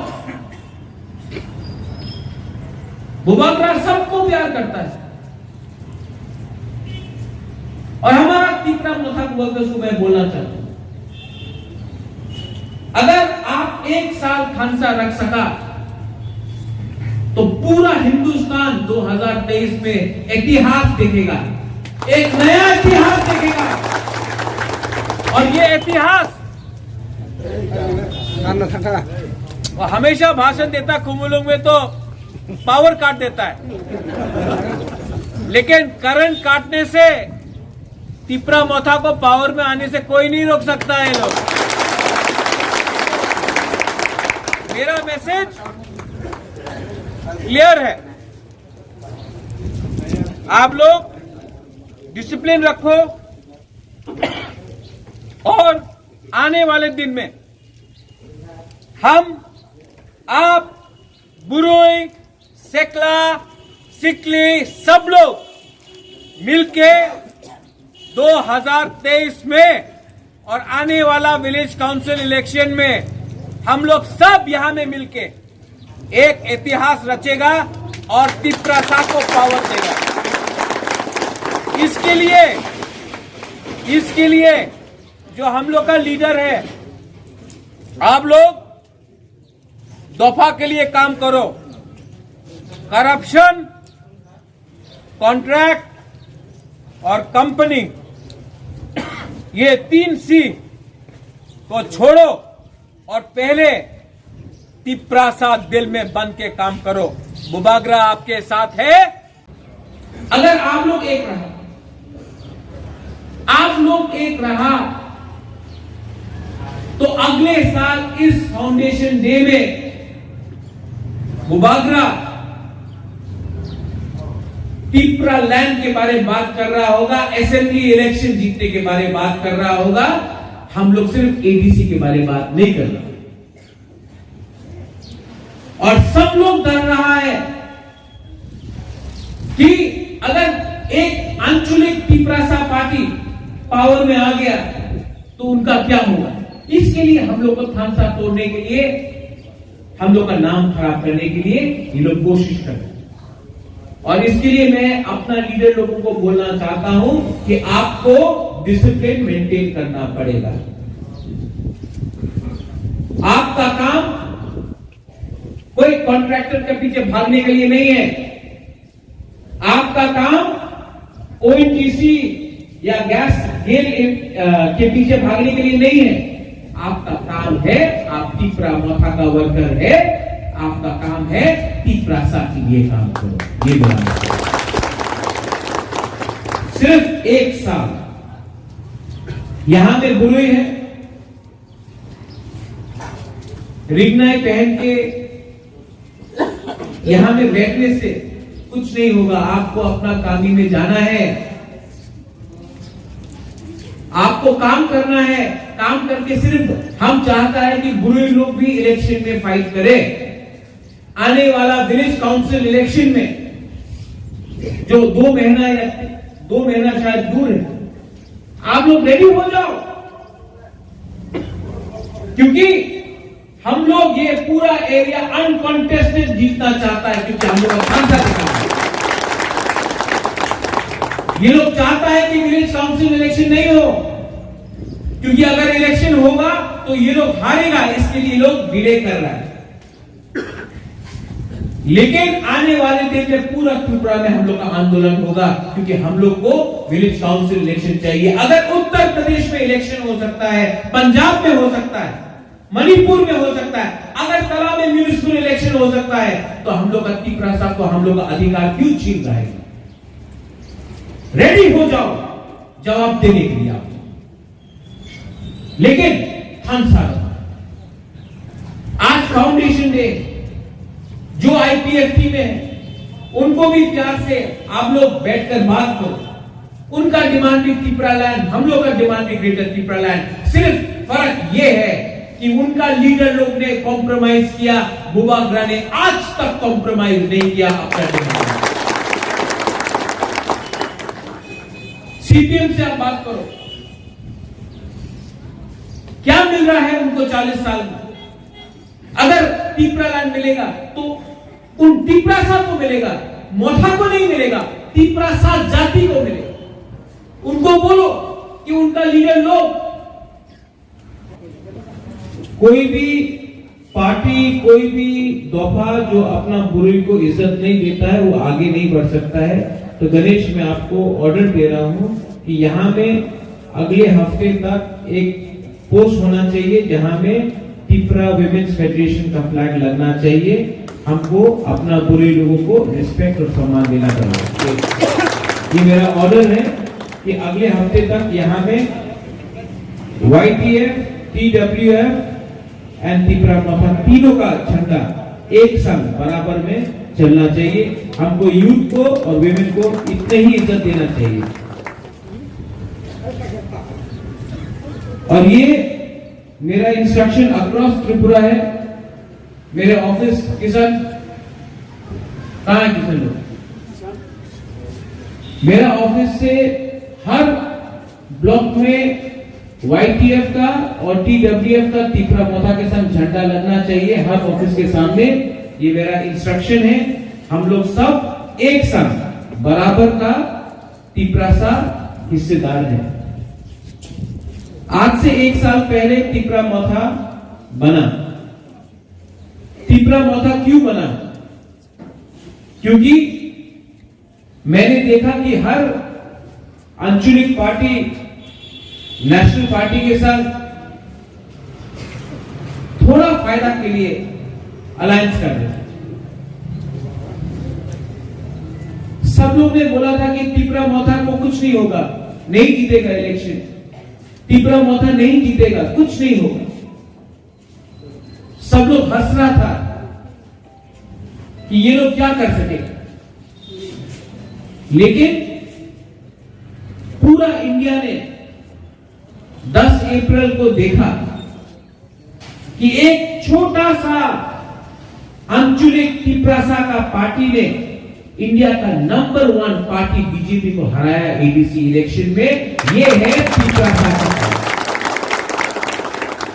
बुबागरा सबको प्यार करता है, और हमारा तीपरा मोथा बुबागरा को मैं बोलना चाहता हूं, अगर आप 1 साल खानसा रख सका तो पूरा हिंदुस्तान 2023 में इतिहास देखेगा, एक नया इतिहास देखेगा। और ये इतिहास और हमेशा भाषण देता कुमुलुंग में तो पावर काट देता है, लेकिन करंट काटने से तिपरा मोथा को पावर में आने से कोई नहीं रोक सकता है लोग। मेरा मैसेज क्लियर है, आप लोग डिसिप्लिन रखो और आने वाले दिन में हम आप बुरुई सेकला सिकली सब लोग मिलके 2023 में और आने वाला विलेज काउंसिल इलेक्शन में हम लोग सब यहां में मिलके एक इतिहास रचेगा और तिपरासा को पावर देगा। इसके लिए जो हम लोग का लीडर है, आप लोग दफा के लिए काम करो। करप्शन, कॉन्ट्रैक्ट और कंपनी, ये 3 C को छोड़ो और पहले तिपरासा दिल में बन के काम करो। बुबागरा आपके साथ है। अगर आप लोग एक रहा तो अगले साल इस फाउंडेशन डे में बुबागरा तिपरा लैंड के बारे में बात कर रहा होगा, असेंबली इलेक्शन जीतने के बारे में बात कर रहा होगा। हम लोग सिर्फ एडीसी के बारे में बात नहीं कर रहे, और सब लोग डर रहा है कि अगर एक आंचलिक तिपरासा पार्टी पावर में आ गया तो उनका क्या होगा। इसके लिए हम लोग को थानसा तोड़ने के लिए, हम लोग का नाम खराब करने के लिए ये लोग कोशिश कर रहे हैं। और इसके लिए मैं अपना लीडर लोगों को बोलना चाहता हूं कि आपको डिसिप्लिन मेंटेन करना पड़ेगा। आपका काम कोई कॉन्ट्रैक्टर के पीछे भागने के लिए नहीं है। आपका काम ओएनजीसी या गैस गेल के पीछे भागने के लिए नहीं है। आपका काम है, आप तिपरा मोथा का वर्कर है, आपका काम है तिपरासा के लिए काम करो। ये बोला सिर्फ 1 साल यहां पे बुरुई है, रिगनाई पहन के यहां में बैठने से कुछ नहीं होगा। आपको अपना कामी में जाना है, आपको काम करना है। काम करके सिर्फ हम चाहता है कि बुरुई लोग भी इलेक्शन में फाइट करें। आने वाला विलेज काउंसिल इलेक्शन में जो 2 महीना शायद दूर है, आप लोग रेडी हो जाओ, क्योंकि हम लोग ये पूरा एरिया अनकॉन्टेस्टेड जीतना चाहता है, क्योंकि हम लोग सांसद दिखाना है। ये लोग चाहता है कि विलेज काउंसिल इलेक्शन नहीं हो, क्योंकि अगर इलेक्शन होगा तो ये लोग हारेगा, इसके लिए लोग डिले कर रहा है। लेकिन आने वाले दिन में पूरा त्रिपुरा में हम लोग का आंदोलन होगा, क्योंकि हम लोग को विलेज काउंसिल इलेक्शन चाहिए। अगर उत्तर प्रदेश में इलेक्शन हो सकता है, पंजाब में हो सकता है, मणिपुर में हो सकता है, अगरतला में म्यूनिसिपल इलेक्शन हो सकता है, तो हम लोग का तिपरासा को हम लोग का अधिकार क्यों छीन रहे हैं। रेडी हो जाओ जवाब देने के लिए आप। लेकिन हम साथ आज फाउंडेशन डे जो आईपीएफ टीम है, उनको भी प्यार से आप लोग बैठकर बात करो। उनका डिमांड भी तिपरा लैंड, हम लोग का डिमांड भी ग्रेटर तिपरा लैंड। सिर्फ फर्क यह है कि उनका लीडर लोग ने कॉम्प्रोमाइज किया, बुबागरा ने आज तक कॉम्प्रोमाइज नहीं किया अपना डिमांड। सीपीएम से आप बात करो, क्या मिल रहा है उनको 40 साल में। अगर तिपरा लैंड मिलेगा तो उन तिपरासा को मिलेगा, मोथा को नहीं मिलेगा, तिपरासा जाति को मिलेगा। उनको बोलो कि उनका लीडर लोग, कोई भी पार्टी, कोई भी दफा जो अपना बुरुई को इज्जत नहीं देता है, वो आगे नहीं बढ़ सकता है। तो गणेश, मैं आपको ऑर्डर दे रहा हूं कि यहां में अगले हफ्ते तक एक पोस्ट होना चाहिए जहां में त्रिपुरा विमेन्स फेडरेशन का फ्लैग लगना चाहिए। हमको अपना बुरे लोगों को रिस्पेक्ट और सम्मान देना चाहिए। ये मेरा ऑर्डर है कि अगले हफ्ते तक यहाँ में YTF, TWF एंड त्रिपुरा मोथा तीनों का झंडा एक संग बराबर में चलना चाहिए। हमको यूथ को और विमेन को इतने ही इज्जत देना चाहिए। और ये मेरा इंस्ट्रक्शन अक्रॉस त्रिपुरा है। मेरे ऑफिस किसान कहाँ है? किसान लोग मेरा ऑफिस से हर ब्लॉक में YTF का और TWF का त्रिपुरा मोथा के संग झंडा लगना चाहिए हर ऑफिस के सामने। ये मेरा इंस्ट्रक्शन है। हम लोग सब एक संग बराबर का त्रिपुरा सा हिस्सेदार है। आज से 1 साल पहले त्रिपुरा मोथा बना। त्रिपुरा मोथा क्यों बना? क्योंकि मैंने देखा कि हर आंचलिक पार्टी नेशनल पार्टी के साथ थोड़ा फायदा के लिए अलायंस कर रहे। सब लोग ने बोला था कि त्रिपुरा मोथा को कुछ नहीं होगा, नहीं जीतेगा इलेक्शन, त्रिपुरा मोथा नहीं जीतेगा, कुछ नहीं होगा। सब लोग हंस रहा था कि ये लोग क्या कर सकेगा। लेकिन पूरा इंडिया ने 10 अप्रैल को देखा कि एक छोटा सा आंचलिक त्रिपुरा का पार्टी ने इंडिया का नंबर 1 पार्टी बीजेपी को हराया एडीसी इलेक्शन में। ये है त्रिपुरा का।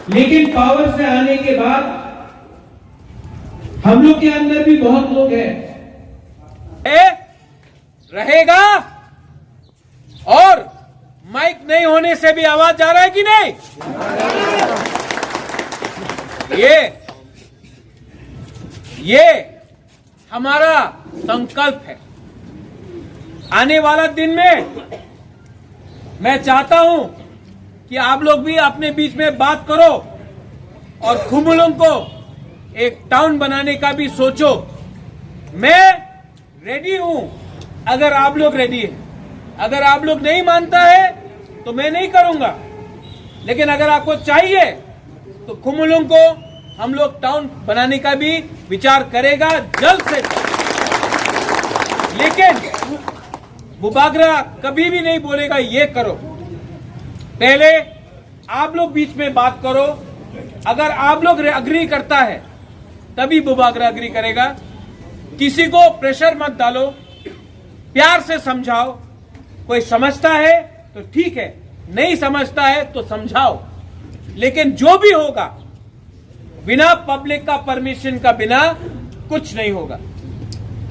लेकिन पावर से आने के बाद हम लोग के अंदर भी बहुत लोग हैं रहेगा। और माइक नहीं होने से भी आवाज जा रहा है कि नहीं? ये हमारा संकल्प है। आने वाला दिन में मैं चाहता हूं कि आप लोग भी अपने बीच में बात करो और खुमुलुंग को एक टाउन बनाने का भी सोचो। मैं रेडी हूं अगर आप लोग रेडी हैं। अगर आप लोग नहीं मानता है तो मैं नहीं करूंगा, लेकिन अगर आपको चाहिए तो खुमुलुंग को हम लोग टाउन बनाने का भी विचार करेगा जल्द से जल्द। लेकिन बुबागरा कभी भी नहीं बोलेगा ये करो। पहले आप लोग बीच में बात करो। अगर आप लोग अग्री करता है तभी बुबागरा अग्री करेगा। किसी को प्रेशर मत डालो, प्यार से समझाओ। कोई समझता है तो ठीक है, नहीं समझता है तो समझाओ। लेकिन जो भी होगा बिना पब्लिक का परमिशन का बिना कुछ नहीं होगा।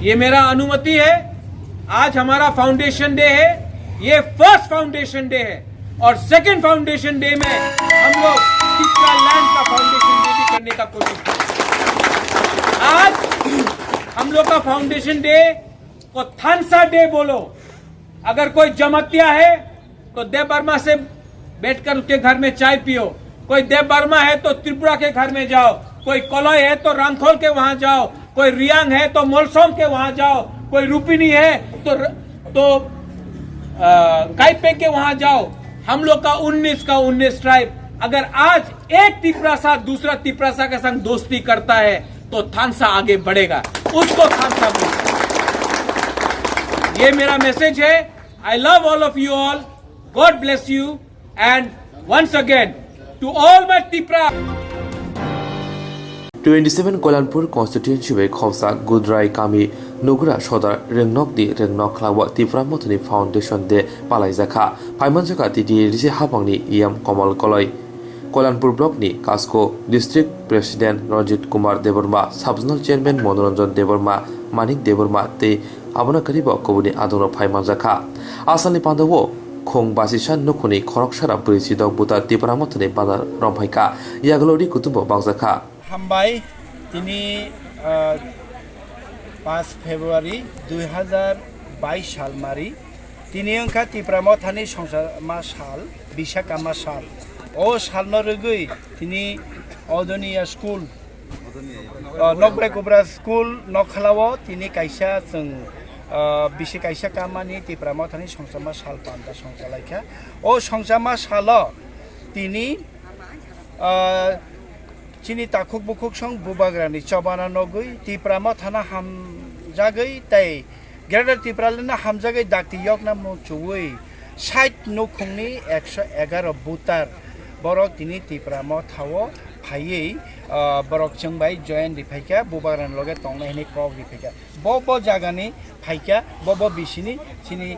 ये मेरा अनुमति है। आज हमारा फाउंडेशन डे है। ये फर्स्ट फाउंडेशन डे है और सेकंड फाउंडेशन डे में हम लोग त्रिपुरा लैंड का फाउंडेशन डे भी करने का कोशिश करें। आज हम लोग का फाउंडेशन डे को थानसा डे बोलो। अगर कोई जमतिया है तो देव बर्मा से बैठकर उसके घर में चाय पियो। कोई देव बर्मा है तो त्रिपुरा के घर में जाओ। कोई कोलोई है तो रांखोल के वहां जाओ। कोई रियांग है तो मोलसोम के वहां जाओ। कोई रूपिनी है तो काइपे के वहां जाओ। हम लोग का 19 ट्राइब। अगर आज एक त्रिपुरा दूसरा त्रिपुरा के संग दोस्ती करता है तो थानसा आगे बढ़ेगा। उसको थानसा बोलते। ये मेरा मैसेज है। I love all of you all. God bless you and once again to all my Tripura. 27 Kalyanpur constituency वे खौसा गुद्राय कामी नुगुरा सदर रेंगनक दि रेंगनक क्लाव त्रिपुरा मोथनि फाउंडेशन दे पालाइजाखा फाइमनजका तिदि हाबंनि इएम कमल कलय कल्याणपुर ब्लकनि कास्को district president Ranjit Kumar Debbarma subzonal chairman Manoranjan Debbarma Manik Debbarma ते आबना करिब कबुनि आदोनो फाइमनजाखा आसामनि पान्दवो खों बासिसान नुखुनि खरकसारा ब्रैजिदक बुता त्रिपुरा मोथनि बाजार रंफाइका यागलरि कुटुम्ब बांजाखा हामबाय दिनै 5 फेब्रुआरी 2022 साल मारि दिनै अंका त्रिपुरा मोथानि संसारमा साल बिशाखा साल ओ सालनो रगै तिनी अदनिया स्कुल नकब्राय कुब्रा स्कुल नखलावो तिनी कायसा जों बिसे कायसा कामानि तिप्रामा थानि संसामा साल पान्दा संसालायखा ओ संसामा साल तिनी चिनी ताखुक बुखुक सं बुबाग्रानि चबाना नगै तिप्रामा थाना हामजागै ताई ग्रेटर तिप्रालना हामजागै दाक्ति यकना मुचुवै साइट नखुंनि 111 बुतार बरक तिनी तिप्रामा थावो फायै बरक चंबाय जयन रिफाइका बुबाग्रान लगे तंनायनि कक रिफाइका बब जागानि फाइका बब बिसिनि चिनी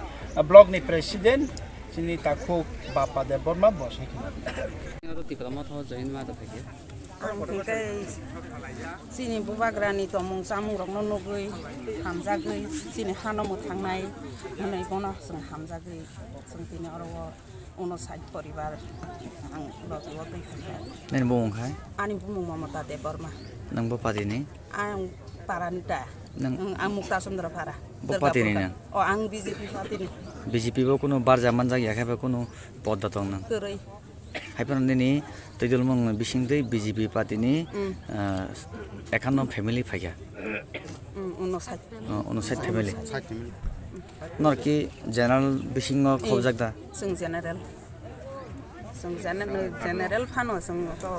ब्लकनि प्रेसिडेन्ट चिनी ताखुक बापा देव बर्मा बसाइखिना तिप्रामा थावो जयन मा दफाइका चिनी बुबाग्रानि तमुं सामुं रंनो नगै हामजागै चिनी हानमो थांनाय हनै गना जों हामजागै जों तिनी अरो उनो साइड परिवार आं लगिव दैखा नों बुंखाय आनि बुमुं ममता देव बर्मा नोंबो पार्टीनि आं पारानिटा आं मुक्ता चन्द्र पारा पार्टीनि नों अ आं बीजेपी पार्टीनि बीजेपी बो कोनो बारजामान जागियाखैबा कोनो पद दं नों गोरै हाइपरनि तैदलमं बिसिंदै बीजेपी पार्टीनि 51 फेमिलि फाइया 59 फेमिलि नरकी जनरल बिसिंग खौजाकदा जों जेनेरेल फानो जों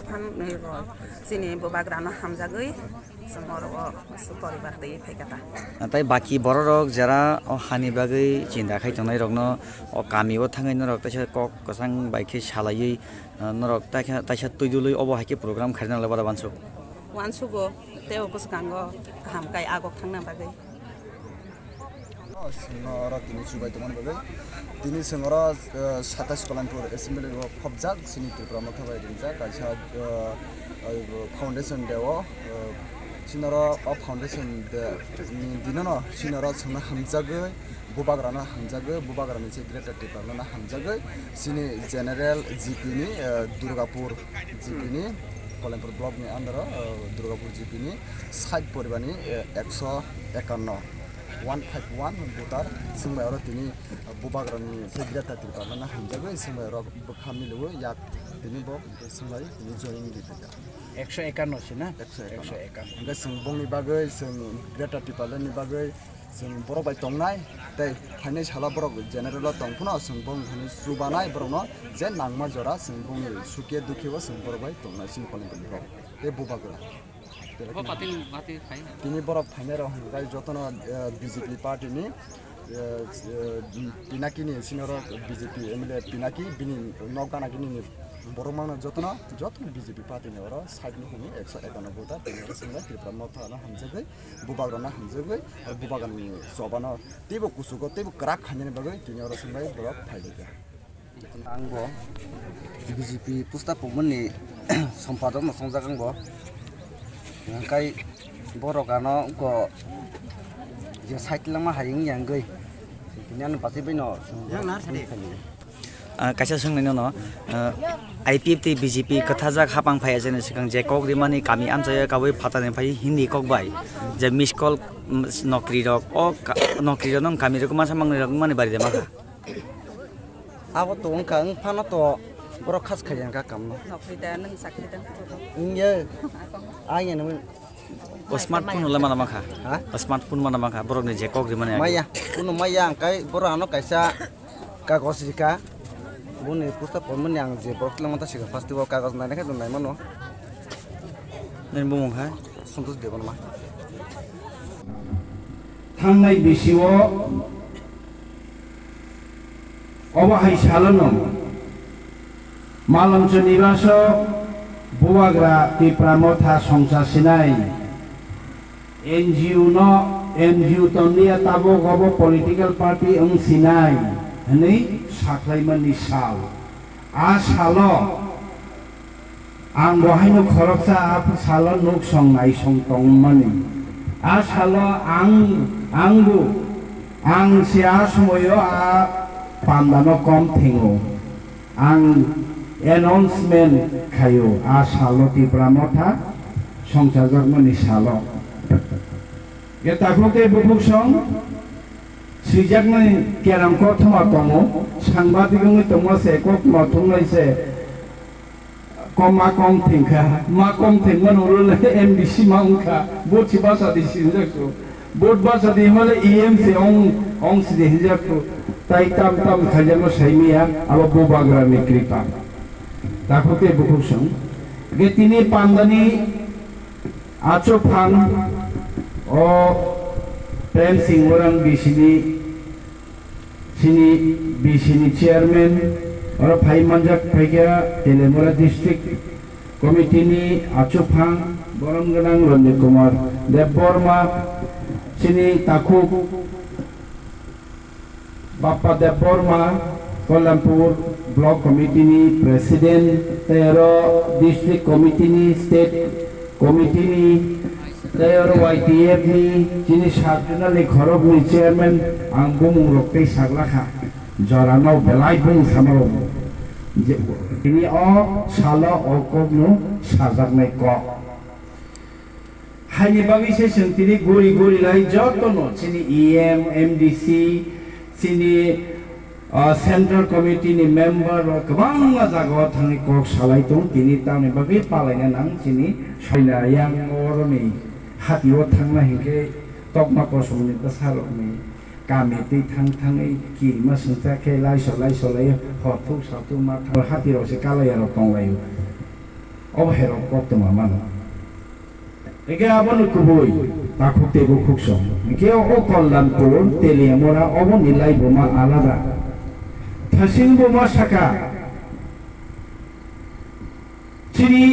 फान जोंनि बुबाग्रानो हामजागै जों अरो परिवार दै फाइकाता नाथाय बाकी बर' रक जरा हानि बागै चिन्ता खायथंनाय रकनो गामियाव थाङै नरक ताइसा कक कसां बाइके सालायै नरक ताइसा तैदुलै अबो हाके प्रग्राम खारिना लाबादा वानसुगो तेव गोसगांगो हामकाय आगक थांना बागै सिंहर तिनी सुबाय तमन बागै तिनी सिंहर 27 कलानपुर एसेम्बली खबजाक सिनि त्रिपुरा थाबाय दिनजा कायसा फाउन्डेसन देव सिनर फाउन्डेसन दिननो सिनर संना हामजागै बुबाग्राना हामजागै बुबाग्रानि से ग्रेटर टिपारना हामजागै सिनि जेनेरेल जीपीनि दुर्गापुर जीपीनि कलानपुर ब्लकनि आन्दार दुर्गापुर जीपीनि साइड परिबारनि 151 151 बुतार सिंबाय और तिनी बुबाग्रानि से ग्रेटर टिपारना हामजागै सिंबाय और बखामिलु या तिनी बो सिंबाय तिनी जयिं दिफाया 151 से ना 151 ओंगा जों बंनि बागै जों ग्रेटर टिपालनि बागै जों बर' बाय तंनाय तै फाइनाय साला बर' जेनेरेल तंफुना जों बं फाइनाय सुबानाय बर'नो जे नांमा जरा जों बंनि सुके दुखेबो जों बर' बाय तंनाय सिन कलेक्टर ब्लक बे बुबाग्रा तिनी बर' फाइनाय रहाय जतन बीजेपी पार्टीनि पिनाकिनि सिनर बीजेपी एमएलए पिनाकी बिनि नगानाकिनि बर' मानो जतन बीजेपी पार्टीनि और साइड नि 151 बुता तिनी सिंला त्रिपुरा मथाना हामजगै बुबाग्राना हामजगै बुबागाननि जबानो तेबो कुसुगो तेबो क्राक खाननि बागै तिनी और सिंलाय ब्लक फाइलिगा आंबो बीजेपी पुस्ता पमनि सम्पादक संजागांबो ओंखाय बर' गानो को जे साइकेलमा हायिं यांगै तिनियानो पासे बैनो कायसा सोंनायनि उनाव आईपीएफटी बीजेपी कथाजाक हापां फाया जेने सिगां जे कक रिमानि गामि आनजाया गावै फातानि फाय हिन्दी ककबाय जे मिस कल नौकरी रक ओ नौकरी रक गामि रक मासा मांगनि रक माने बारि देमाखा आबो तो ओंखां फानो तो बर' खास खायन का काम नौकरी दा नों साख्रि दा इयो आय नों स्मार्टफोन ला माना माखा स्मार्टफोन माना माखा बरकनि जे कक रिमानि माया कुनु माया आंखाय बर' आनो कायसा कागज रिका बुनि पुस्ता पमनि आं जे बरकला माता सिगा फेस्टिवल कागज नायनाय दं नाय मानो नों बुंहा सन्तोष देवनमा थांनाय बिसिव अबाहाय सालनो मालंच निवास बुवाग्रा तिप्रामथा संसासिनाय एनजिओ न एनजिओ तनिया ताबो गबो पॉलिटिकल पार्टी ओं सिनाय हनै साख्लायमाननि साल आ सालो आं बहायनो खरकसा आ सालो नुक संनाय संतंमानि आ सालो आं से आ समयो आ पान्दानो कम थेङो आं एनाउन्समेन्ट खायो आ सालो तिप्रामथा संसाजकमानि सालो ये ताकलोके बुबुक सं सिजाकनि केरामको थमा तमो सांबादिगनि तमो से कक मथुंनाय से ma kong tingka ma kong ting man urul MDC ma ungka bot si basa di sinjak tu bot basa di male EMC ong si di sinjak tu tai tam khajamo saimia abo bobagra ni kripa takote bukusang getini pandani acho phang o Prem Singh orang BCD chairman और भाई मंजक भाईया तेलेमुरा डिस्ट्रिक्ट कमिटी नि आचुफां बरमगनां रंजित कुमार देवबर्मा चिनी ताकु बापा देवबर्मा कोलमपुर ब्लॉक कमिटी नि प्रेसिडेंट तेरो डिस्ट्रिक्ट कमिटी नि स्टेट कमिटी नि तेरो YTF नि चिनी सातजनाले खरब नि चेयरमैन आं बुमुं रक्तै सागलाखा जरानाव बेलाय बुं सामाव ini salah okokno sajaknai ko haini bagi se sentiri guri lai jotono sini EM MDC sini central committee ni member kabang jaga thani kok salai tong tini tani bagi palaina nang sini saina yang oroni hatiwo thangna hingke tokma kosomni ta salokni kami ti thang ei ki ma sungta ke lai solai hotu satu ma thar hati ro se kala ya ro tong lai ob hero kok to ma no ege abon kuboi ta khukte bu khukso ke o kollan pur telemora obon nilai boma alada thasing boma saka chiri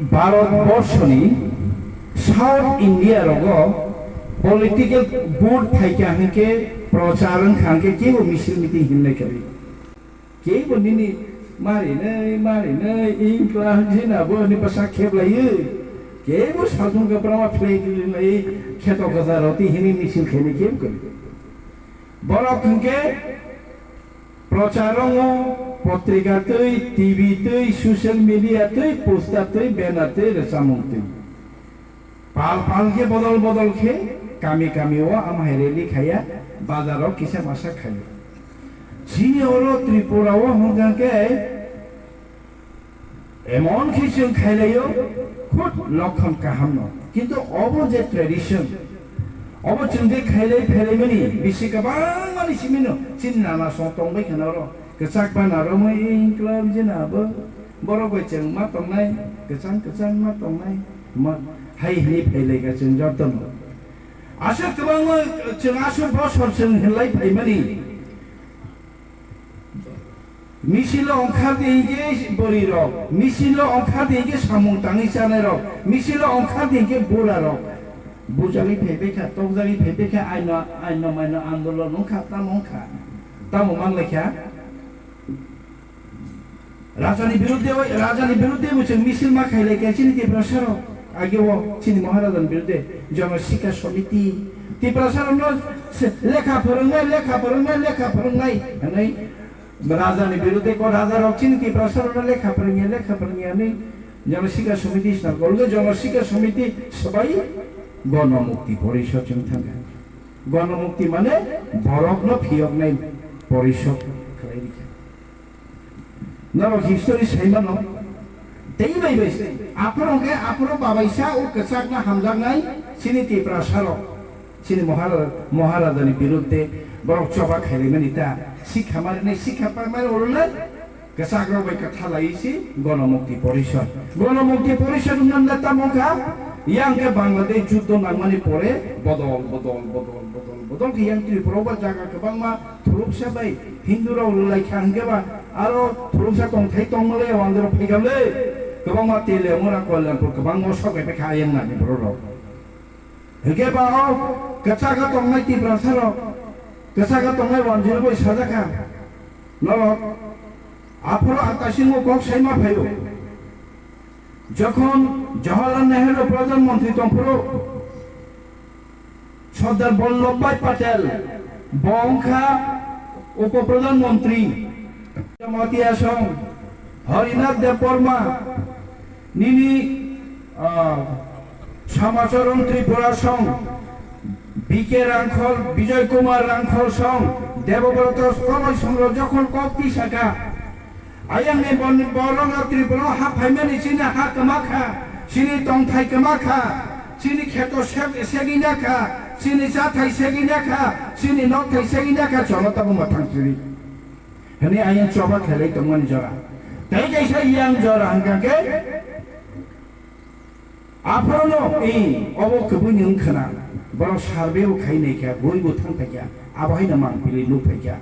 bharat borshoni south india rogo political board thaika hanke procharan khanke ke bo misil miti hinne kari ke bo nini mari nei inkla jina bo ni pasa kheblai ke bo sajung ka prama play lai kheto gazaroti hini misil khene ke kari bora khanke procharan patrika tei TV tei social media tei poster tei banner tei rasamung tei pal ke bodol ke kami wa amhaireli khaya bazaro kisa masa khaya chini oro tripura wa honga ke emon khisun khailayo khut lokhon kahamno kintu obo je tradition obo chungde khailai phelai bisikabang mani simino chinna na sotong bai khanaro kechak banaro moi club jinabo boro goi cheng ma tongnai kechang ma tongnai ma hai phelai ka chung joton asal kebang cheng asal bosor cheng helai phaimani misilo ongkhar deige bori ro misilo ongkhar deige samung tangi chane ro misilo ongkhar deige bura ro bujali phebekha tokjali phebekha aino maino andolon ongkha tamo man lekha rajani biruddhe bucheng misil ma khailai ka chini ke prasaro आगे वो चीनी महाराजन बिरुद्धे जनशिक्षा समिति ती प्रसारण लेखा फोरोंनाय हनै राजानि बिरुद्धे को राजा रक्षिन की प्रसारण लेखा फोरोंनाय जनशिक्षा समिति गलगे जनशिक्षा समिति सबाई गणमुक्ति परिषद जों थांगा गणमुक्ति माने बरकनो फियकनाय परिषद खालायरिखा नरो history साइमानो tei bai apro babaisa o kesakna hamjangnai sini ti prasaro sini maharajani biruddhe borok choba khailimani ta sikha marne sikha parmai orule kesakro bai katha laisi গণমুক্তি পরিষদ নামটা তামকা ইয়াংকে বাংলাদেশ যুদ্ধ নামমানি পরে বদল yang Tripura jaga kebangma thuluksa bai hindura ulai khangeba aro thuluksa tongthai tongmale wandro phigale kebangma telemura Kuala-Lumpur kebangma sokai pe khayen na ni bro hege ba kachaga tongnai ti brasaro kachaga tongnai wanjiro bai sajaka no apro akasingo kok saima phayo যখন জওহরলাল নেহেরু প্রধানমন্ত্রী তংপুরো সর্দার বল্লভভাই প্যাটেল বংখা উপপ্রধানমন্ত্রী জামাতিয়া সং হরিনাথ দেববর্মা নিনি শ্যামাচরণ ত্রিপুরা সং বিকে রাংখল বিজয় কুমার রাংখল সং দেবব্রত কনয় সংঘ যখন কপি শাখা ayang ne borong tribunal ha phaimani sini ha kamaka sini tongthai kamaka sini kheto seginaka sini jathai seginaka sini nokthai seginaka chonota bu mathang siri hani ayang choba khelai tongman jora tai kaisa yang jora hangke aprono obo kubun khana borong sarbeu khainai kya boibo thangthai kya abahai na mang pili nu phai kya